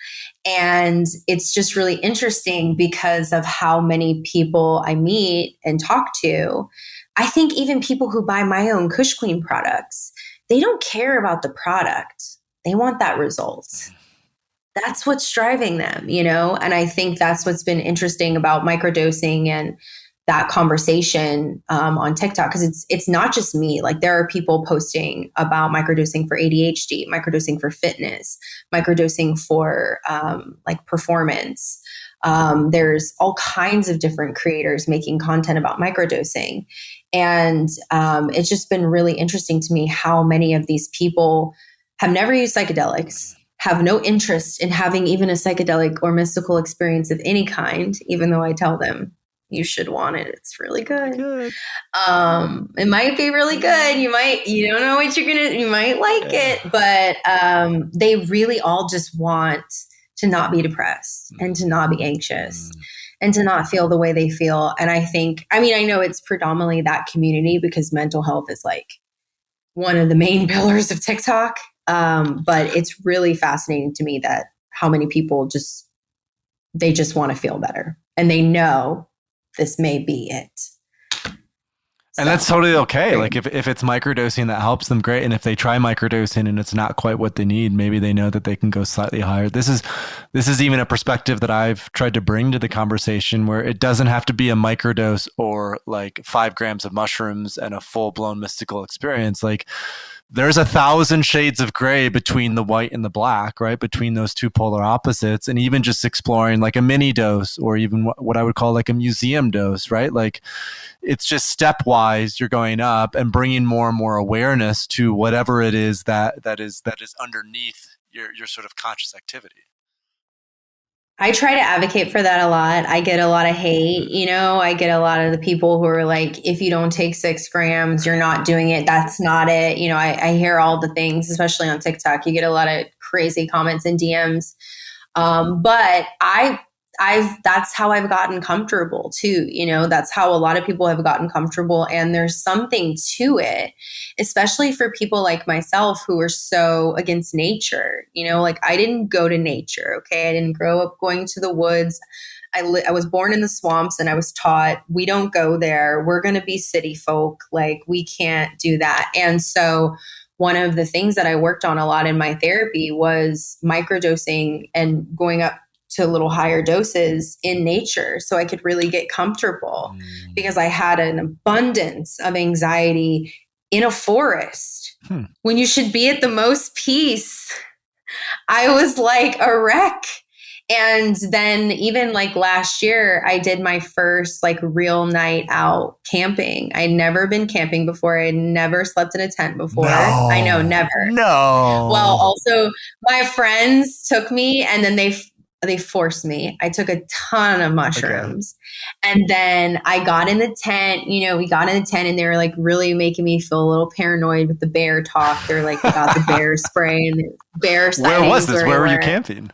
[SPEAKER 1] And it's just really interesting because of how many people I meet and talk to. I think even people who buy my own Kush Queen products, they don't care about the product, they want that result. That's what's driving them, you know? And I think that's what's been interesting about microdosing and that conversation on TikTok, because it's not just me. Like, there are people posting about microdosing for ADHD, microdosing for fitness, microdosing for like performance. There's all kinds of different creators making content about microdosing. And it's just been really interesting to me how many of these people have never used psychedelics, have no interest in having even a psychedelic or mystical experience of any kind, even though I tell them you should want it. It's really good. It might be really good. You don't know what you might like it, but they really all just want to not be depressed and to not be anxious and to not feel the way they feel. And I think, I mean, I know it's predominantly that community because mental health is like one of the main pillars of TikTok. But it's really fascinating to me that how many people they just want to feel better and they know this may be it.
[SPEAKER 2] And that's totally okay. Like if it's microdosing that helps them, great. And if they try microdosing and it's not quite what they need, maybe they know that they can go slightly higher. This is even a perspective that I've tried to bring to the conversation, where it doesn't have to be a microdose or like 5 grams of mushrooms and a full blown mystical experience. Like, there's 1,000 shades of gray between the white and the black, right? Between those two polar opposites. And even just exploring like a mini dose, or even what I would call like a museum dose, right? Like, it's just stepwise you're going up and bringing more and more awareness to whatever it is that is underneath your sort of conscious activity.
[SPEAKER 1] I try to advocate for that a lot. I get a lot of hate, you know, I get a lot of the people who are like, if you don't take 6 grams, you're not doing it. That's not it. You know, I hear all the things, especially on TikTok. You get a lot of crazy comments and DMs. But that's how I've gotten comfortable too. You know, that's how a lot of people have gotten comfortable. And there's something to it, especially for people like myself who are so against nature. You know, like, I didn't go to nature. Okay. I didn't grow up going to the woods. I was born in the swamps and I was taught we don't go there. We're going to be city folk. Like, we can't do that. And so one of the things that I worked on a lot in my therapy was microdosing and going up to a little higher doses in nature so I could really get comfortable, because I had an abundance of anxiety in a forest when you should be at the most peace. I was like a wreck. And then even like last year, I did my first like real night out camping. I'd never been camping before. I'd never slept in a tent before.
[SPEAKER 2] No.
[SPEAKER 1] I know, never.
[SPEAKER 2] No.
[SPEAKER 1] Well, also my friends took me and then they forced me. I took a ton of mushrooms. Okay. And then I got in the tent, you know, we got in the tent and they were like really making me feel a little paranoid with the bear talk. They're like, we got the bear spray and the bear sightings.
[SPEAKER 2] Where was this? Where were you camping?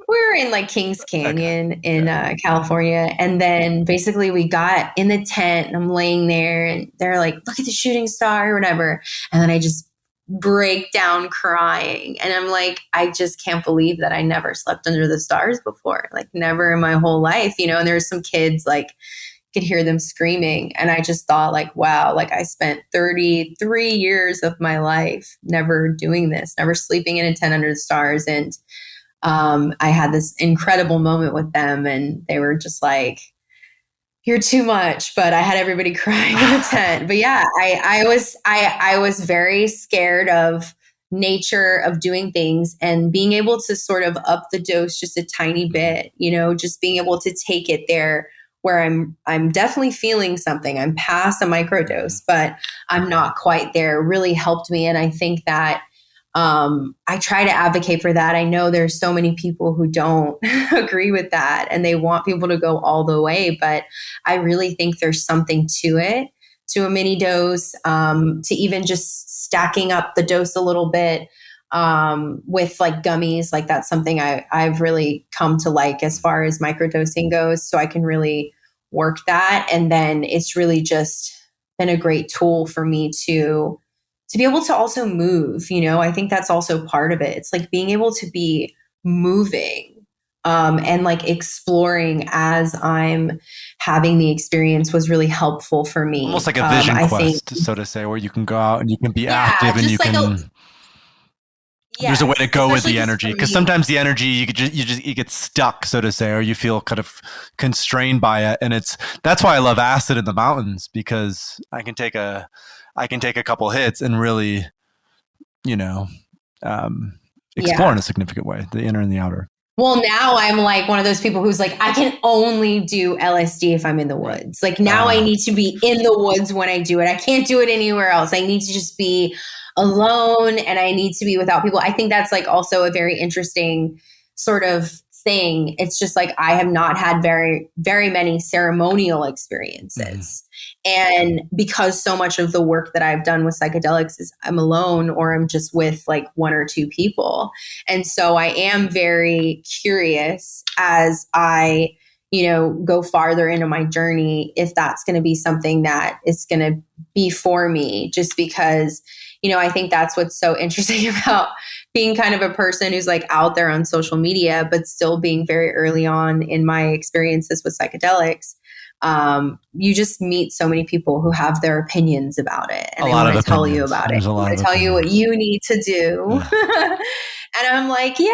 [SPEAKER 1] We were in like Kings Canyon in California. And then basically we got in the tent and I'm laying there and they're like, look at the shooting star or whatever. And then I just break down crying. And I'm like, I just can't believe that I never slept under the stars before, like never in my whole life, you know. And there's some kids like could hear them screaming. And I just thought like, wow, like I spent 33 years of my life never doing this, never sleeping in a tent under the stars. And I had this incredible moment with them and they were just like, you're too much. But I had everybody crying in the tent. But yeah, I was very scared of nature, of doing things and being able to sort of up the dose just a tiny bit, you know, just being able to take it there where I'm definitely feeling something. I'm past a microdose, but I'm not quite there, really helped me. And I think that I try to advocate for that. I know there's so many people who don't agree with that and they want people to go all the way, but I really think there's something to it, to a mini dose, to even just stacking up the dose a little bit with like gummies. Like that's something I've really come to like as far as microdosing goes. So I can really work that. And then it's really just been a great tool for me to be able to also move. I think that's also part of it. It's like being able to be moving and like exploring as I'm having the experience was really helpful for me.
[SPEAKER 2] Almost like a vision
[SPEAKER 1] I
[SPEAKER 2] quest,
[SPEAKER 1] think,
[SPEAKER 2] so to say, where you can go out and you can be
[SPEAKER 1] yeah,
[SPEAKER 2] active and you
[SPEAKER 1] just like
[SPEAKER 2] can. There's a way to
[SPEAKER 1] yes,
[SPEAKER 2] go with
[SPEAKER 1] especially
[SPEAKER 2] the
[SPEAKER 1] just
[SPEAKER 2] energy,
[SPEAKER 1] for
[SPEAKER 2] because
[SPEAKER 1] me.
[SPEAKER 2] sometimes the energy you get stuck, so to say, or you feel kind of constrained by it, and that's why I love acid in the mountains, because I can take a couple hits and really, you know, explore in
[SPEAKER 1] Yeah.
[SPEAKER 2] a significant way the inner and the outer.
[SPEAKER 1] Well, now I'm like one of those people who's like, I can only do LSD if I'm in the
[SPEAKER 2] Right.
[SPEAKER 1] woods. Like now I
[SPEAKER 2] Uh,
[SPEAKER 1] need to be in the woods when I do it. I can't do it anywhere else. I need to just be alone and I need to be without people. I think that's like also a very interesting sort of thing. It's just like I have not had very, very many ceremonial
[SPEAKER 2] mhm.
[SPEAKER 1] experiences. And because so much of the work that I've done with psychedelics is I'm alone or I'm just with like one or two people. And so I am very curious as I, go farther into my journey, if that's going to be something that is going to be for me, just because, I think that's what's so interesting about being kind of a person who's like out there on social media, but still being very early on in my experiences with psychedelics. You just meet so many people who have their opinions about it and
[SPEAKER 2] A
[SPEAKER 1] they
[SPEAKER 2] lot
[SPEAKER 1] want
[SPEAKER 2] of
[SPEAKER 1] to tell you
[SPEAKER 2] opinions.
[SPEAKER 1] about it.
[SPEAKER 2] There's a
[SPEAKER 1] They
[SPEAKER 2] lot
[SPEAKER 1] want
[SPEAKER 2] of
[SPEAKER 1] to tell you what
[SPEAKER 2] opinions.
[SPEAKER 1] you need to do.
[SPEAKER 2] Yeah.
[SPEAKER 1] And I'm like, yeah,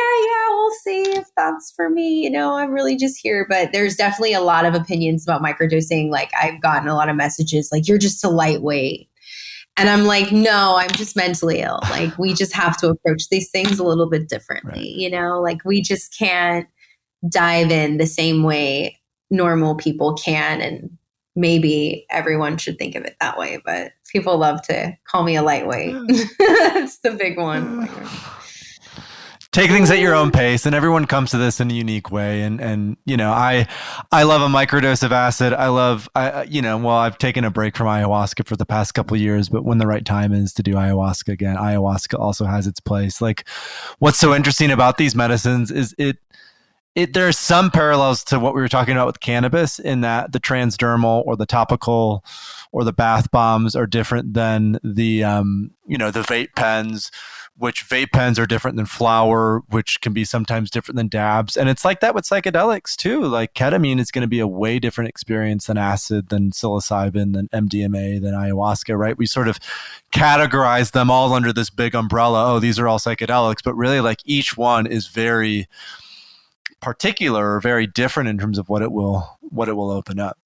[SPEAKER 1] we'll see if that's for me. I'm really just here. But there's definitely a lot of opinions about microdosing. Like I've gotten a lot of messages like, you're just a lightweight. And I'm like, no, I'm just mentally ill. Like we just have to approach these things a little bit
[SPEAKER 2] Right.
[SPEAKER 1] differently, like we just can't dive in the same way normal people can. And maybe everyone should think of it that way. But people love to call me a lightweight. It's the big one. Like,
[SPEAKER 2] Take things at your own pace, and everyone comes to this in a unique way. And I love a microdose of acid. Well, I've taken a break from ayahuasca for the past couple of years, but when the right time is to do ayahuasca again, ayahuasca also has its place. Like, what's so interesting about these medicines is there are some parallels to what we were talking about with cannabis, in that the transdermal or the topical or the bath bombs are different than the vape pens, which vape pens are different than flower, which can be sometimes different than dabs. And it's like that with psychedelics too. Like ketamine is going to be a way different experience than acid, than psilocybin, than MDMA, than ayahuasca, right? We sort of categorize them all under this big umbrella. Oh, these are all psychedelics. But really, like, each one is very particular or very different in terms of what it will open up.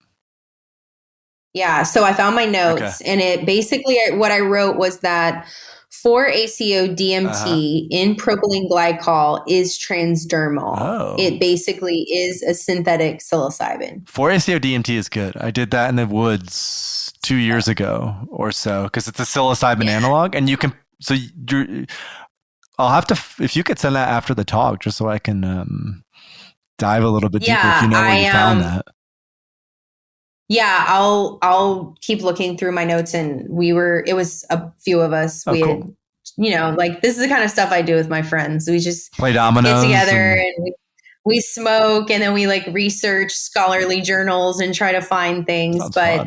[SPEAKER 1] yeah. So I found my
[SPEAKER 2] Okay.
[SPEAKER 1] notes and it basically what I wrote was that 4-ACO
[SPEAKER 2] Uh-huh.
[SPEAKER 1] DMT in propylene glycol is transdermal.
[SPEAKER 2] Oh.
[SPEAKER 1] It basically is a synthetic psilocybin.
[SPEAKER 2] 4-ACO DMT is good. I did that in the woods 2 years ago or so, because it's a psilocybin analog, and you can. So I'll have to, if you could send that after the talk, just so I can dive a little bit deeper, if you
[SPEAKER 1] Yeah,
[SPEAKER 2] know where you found that.
[SPEAKER 1] yeah, I'll keep looking through my notes and it was a few of us.
[SPEAKER 2] Oh,
[SPEAKER 1] We
[SPEAKER 2] cool.
[SPEAKER 1] had, like this is the kind of stuff I do with my friends. We just
[SPEAKER 2] Play
[SPEAKER 1] get
[SPEAKER 2] dominoes
[SPEAKER 1] together
[SPEAKER 2] and
[SPEAKER 1] and we smoke and then we like research scholarly journals and try to find things.
[SPEAKER 2] sounds
[SPEAKER 1] But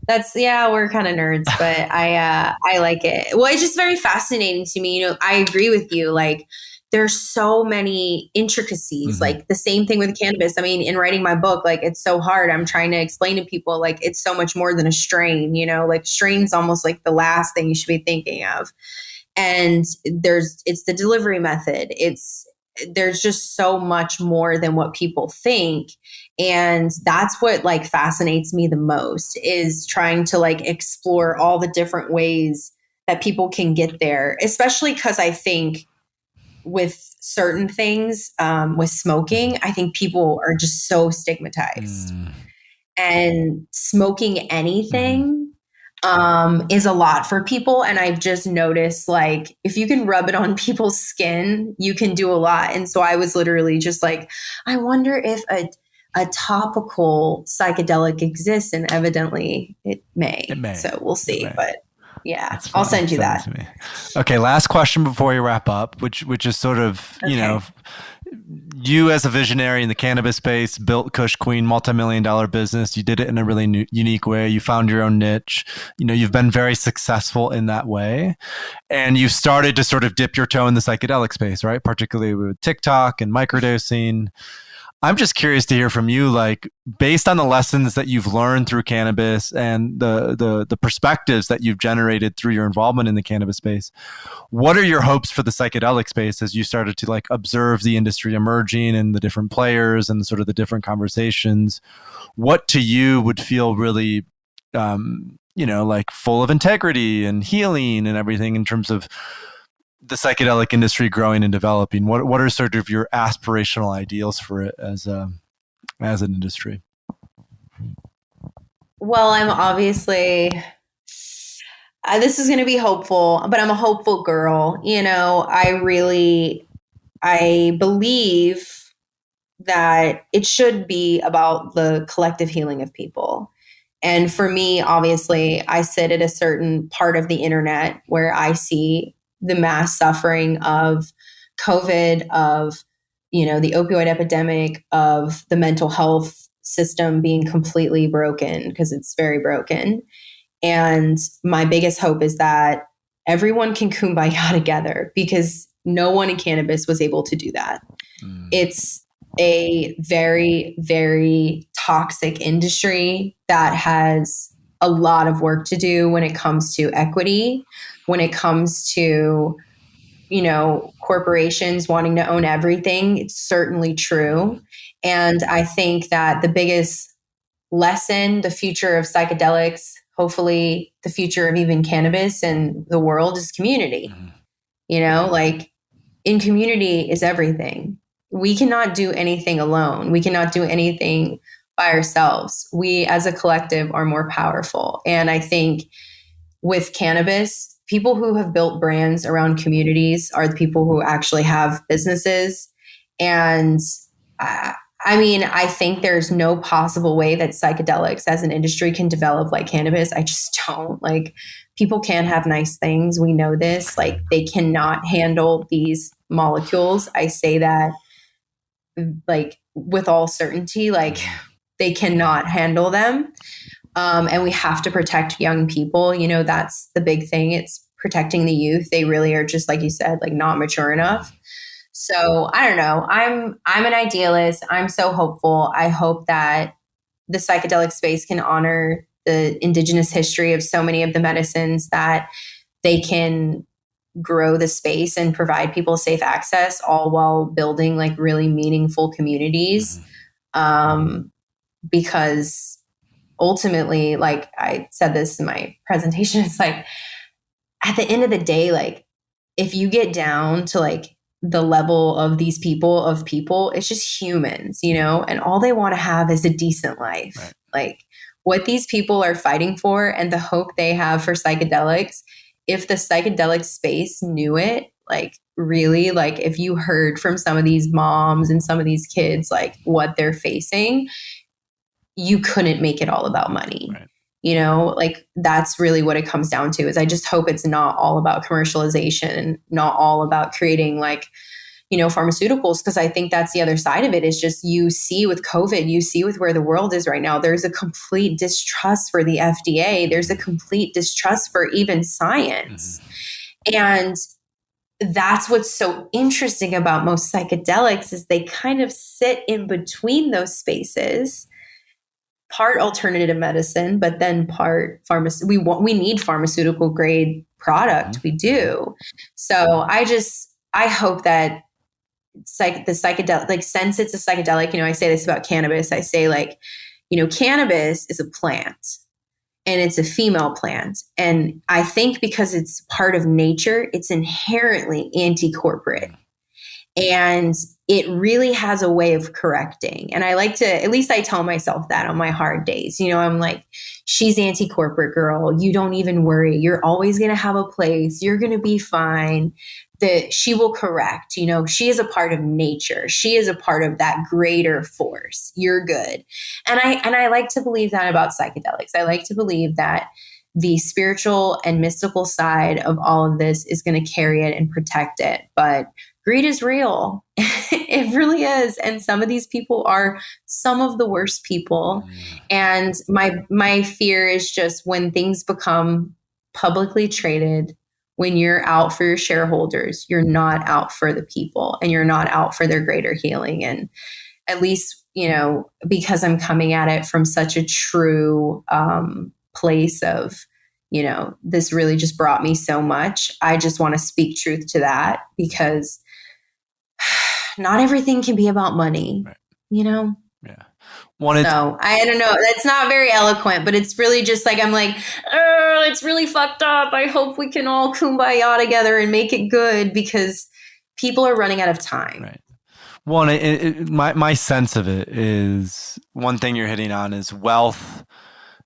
[SPEAKER 2] fun.
[SPEAKER 1] yeah, we're kind of nerds, but I like it. Well, it's just very fascinating to me. I agree with you. Like there's so many intricacies,
[SPEAKER 2] Mhm.
[SPEAKER 1] like the same thing with cannabis. I mean, in writing my book, like it's so hard. I'm trying to explain to people like it's so much more than a strain, like strain's almost like the last thing you should be thinking of. And it's the delivery method. There's just so much more than what people think. And that's what like fascinates me the most, is trying to like explore all the different ways that people can get there, especially because I think with certain things with smoking, I think people are just so stigmatized. And smoking anything is a lot for people. And I've just noticed, like, if you can rub it on people's skin, you can do a lot. And so I was literally just like, I wonder if a topical psychedelic exists, and evidently it may.
[SPEAKER 2] It may.
[SPEAKER 1] So we'll see. But yeah,
[SPEAKER 2] That's
[SPEAKER 1] I'll
[SPEAKER 2] funny.
[SPEAKER 1] send you
[SPEAKER 2] Send
[SPEAKER 1] that.
[SPEAKER 2] it to me. Okay, last question before we wrap up, which is sort of, you know, you as a visionary in the cannabis space built Kush Queen, multi-million-dollar business. You did it in a really unique way. You found your own niche. You know, you've been very successful in that way. And you've started to sort of dip your toe in the psychedelic space, right? Particularly with TikTok and microdosing. I'm just curious to hear from you, like, based on the lessons that you've learned through cannabis and the perspectives that you've generated through your involvement in the cannabis space, what are your hopes for the psychedelic space as you started to like observe the industry emerging and the different players and sort of the different conversations? What to you would feel really, you know, like full of integrity and healing and everything in terms of the psychedelic industry growing and developing? What are sort of your aspirational ideals for it as an industry?
[SPEAKER 1] Well, I'm obviously, this is going to be hopeful, but I'm a hopeful girl. You know, I believe that it should be about the collective healing of people. And for me, obviously, I sit at a certain part of the internet where I see the mass suffering of COVID, of, you know, the opioid epidemic, of the mental health system being completely broken, because it's very broken. And my biggest hope is that everyone can kumbaya together, because no one in cannabis was able to do that. It's a very, very toxic industry that has a lot of work to do when it comes to equity, when it comes to, you know, corporations wanting to own everything. It's certainly true. And I think that the biggest lesson, the future of psychedelics, hopefully the future of even cannabis and the world, is community. You know, like, in community is everything. We cannot do anything alone. We cannot do anything by ourselves. We as a collective are more powerful. And I think with cannabis, people who have built brands around communities are the people who actually have businesses. And I mean, I think there's no possible way that psychedelics as an industry can develop like cannabis. I just don't. Like, people can't have nice things. We know this. Like, they cannot handle these molecules. I say that, like, with all certainty. Like, they cannot handle them. And we have to protect young people. You know, that's the big thing. It's protecting the youth. They really are, just like you said, like, not mature enough. So I don't know. I'm an idealist. I'm so hopeful. I hope that the psychedelic space can honor the indigenous history of so many of the medicines, that they can grow the space and provide people safe access, all while building like really meaningful communities. Because ultimately, like I said this in my presentation, it's like, at the end of the day, like, if you get down to like the level of these people, it's just humans, you know, and all they want to have is a decent life.
[SPEAKER 2] Right.
[SPEAKER 1] Like, what these people are fighting for and the hope they have for psychedelics, if the psychedelic space knew it, like, really, like, if you heard from some of these moms and some of these kids, like, what they're facing, you couldn't make it all about money.
[SPEAKER 2] Right.
[SPEAKER 1] You know, like, that's really what it comes down to. Is I just hope it's not all about commercialization, not all about creating, like, you know, pharmaceuticals. Because I think that's the other side of it, is just, you see with COVID, you see with where the world is right now, there's a complete distrust for the FDA. There's a complete distrust for even science. And that's what's so interesting about most psychedelics, is they kind of sit in between those spaces, part alternative medicine, but then part we need pharmaceutical grade product. We do. So I hope that the psychedelic, like, since it's a psychedelic, you know, I say this about cannabis. I say, like, you know, cannabis is a plant, and it's a female plant. And I think because it's part of nature, it's inherently anti-corporate. And it really has a way of correcting. And I like to, at least I tell myself that on my hard days. I'm like, she's anti-corporate girl. You don't even worry. You're always going to have a place. You're going to be fine. That she will correct. She is a part of nature. She is a part of that greater force. You're good. And I like to believe that about psychedelics. I like to believe that the spiritual and mystical side of all of this is going to carry it and protect it. But greed is real. It really is. And some of these people are some of the worst people. And my fear is just when things become publicly traded, when you're out for your shareholders, you're not out for the people and you're not out for their greater healing. And at least, because I'm coming at it from such a true place of, this really just brought me so much. I just want to speak truth to that because not everything can be about money,
[SPEAKER 2] Right.
[SPEAKER 1] Yeah.
[SPEAKER 2] So
[SPEAKER 1] I don't know. That's not very eloquent, but it's really just like, I'm like, oh, it's really fucked up. I hope we can all kumbaya together and make it good because people are running out of time.
[SPEAKER 2] Right. Well, my sense of it is one thing you're hitting on is wealth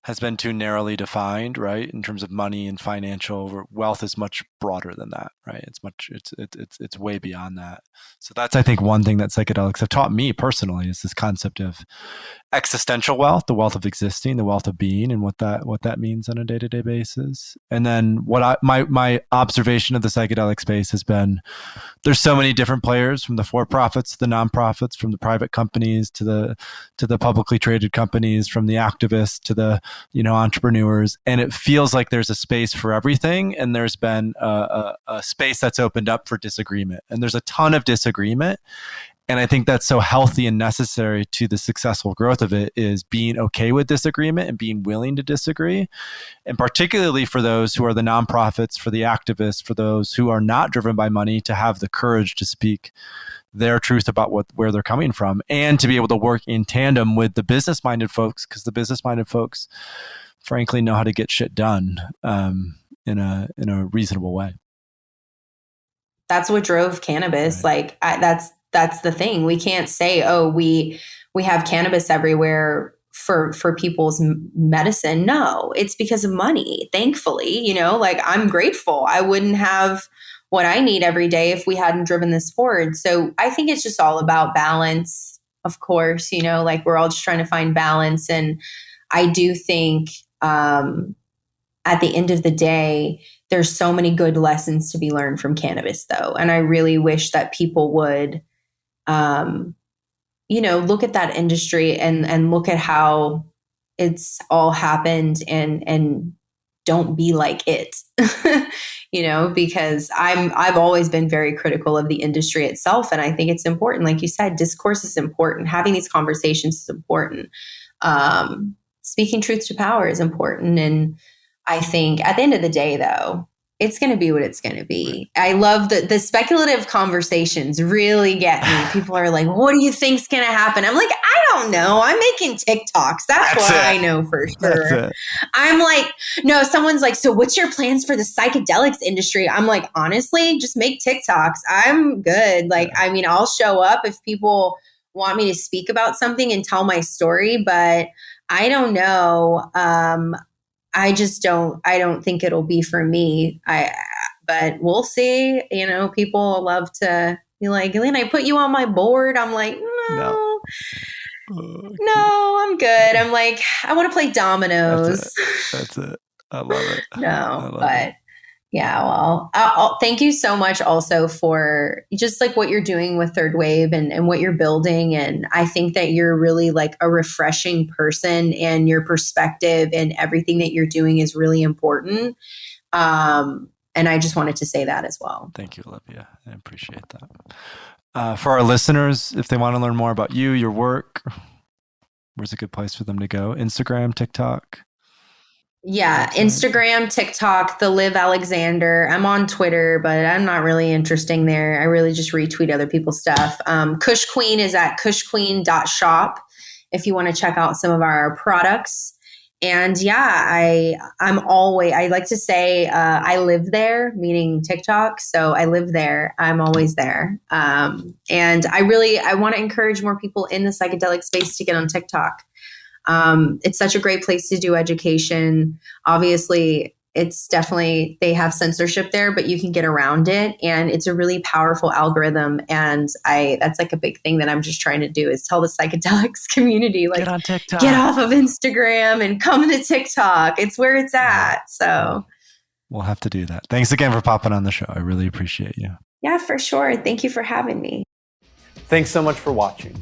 [SPEAKER 2] has been too narrowly defined, right? In terms of money and financial wealth is much broader than that, right? It's way beyond that. So that's, I think, one thing that psychedelics have taught me personally is this concept of existential wealth, the wealth of existing, the wealth of being, and what that means on a day-to-day basis. And then my observation of the psychedelic space has been there's so many different players, from the for-profits to the nonprofits, from the private companies to the publicly traded companies, from the activists to the entrepreneurs, and it feels like there's a space for everything. And there's been a space that's opened up for disagreement, and there's a ton of disagreement. And I think that's so healthy and necessary to the successful growth of it, is being okay with disagreement and being willing to disagree. And particularly for those who are the nonprofits, for the activists, for those who are not driven by money, to have the courage to speak their truth about where they're coming from, and to be able to work in tandem with the business-minded folks, because the business-minded folks, frankly, know how to get shit done in a reasonable way.
[SPEAKER 1] That's what drove cannabis.
[SPEAKER 2] Right.
[SPEAKER 1] Like that's the thing. We can't say, oh, we have cannabis everywhere for people's medicine. No, it's because of money. Thankfully, like I'm grateful. I wouldn't have what I need every day if we hadn't driven this forward. So I think it's just all about balance, of course, like we're all just trying to find balance. And I do think at the end of the day, there's so many good lessons to be learned from cannabis, though. And I really wish that people would, look at that industry and look at how it's all happened and don't be like it, because I've always been very critical of the industry itself. And I think it's important. Like you said, discourse is important. Having these conversations is important. Speaking truth to power is important. And I think at the end of the day, though, it's going to be what it's going to be. I love the speculative conversations really get me. People are like, what do you think's going to happen? I'm like, I don't know. I'm making TikToks. That's what I know for sure. I'm like, no, someone's like, so what's your plans for the psychedelics industry? I'm like, honestly, just make TikToks. I'm good. Like, I mean, I'll show up if people want me to speak about something and tell my story, but I don't know. I don't think it'll be for me. But we'll see. People love to be like, Elena, I put you on my board. I'm like, no, I'm good. I'm like, I want to play dominoes.
[SPEAKER 2] That's it. I love it.
[SPEAKER 1] No, but yeah, well, I'll thank you so much also for just like what you're doing with Third Wave and what you're building. And I think that you're really like a refreshing person, and your perspective and everything that you're doing is really important. And I just wanted to say that as well.
[SPEAKER 2] Thank you, Olivia. I appreciate that. For our listeners, if they want to learn more about you, your work, where's a good place for them to go? Instagram, TikTok?
[SPEAKER 1] Yeah, Instagram, TikTok, The Liv Alexander. I'm on Twitter, but I'm not really interesting there. I really just retweet other people's stuff. Kush Queen is at kushqueen.shop if you want to check out some of our products. And yeah, I like to say, I live there, meaning TikTok. So I live there. I'm always there. And I want to encourage more people in the psychedelic space to get on TikTok. It's such a great place to do education. Obviously, it's definitely, they have censorship there, but you can get around it. And it's a really powerful algorithm. And that's like a big thing that I'm just trying to do is tell the psychedelics community, like,
[SPEAKER 2] Get on TikTok.
[SPEAKER 1] get off of Instagram and come to TikTok. It's where it's at. So
[SPEAKER 2] we'll have to do that. Thanks again for popping on the show. I really appreciate you.
[SPEAKER 1] yeah, for sure. Thank you for having me.
[SPEAKER 3] Thanks so much for watching.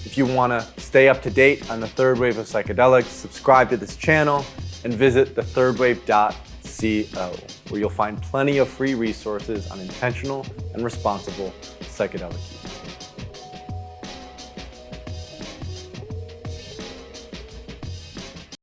[SPEAKER 3] If you want to stay up to date on the third wave of psychedelics, subscribe to this channel and visit thethirdwave.co, where you'll find plenty of free resources on intentional and responsible psychedelic use.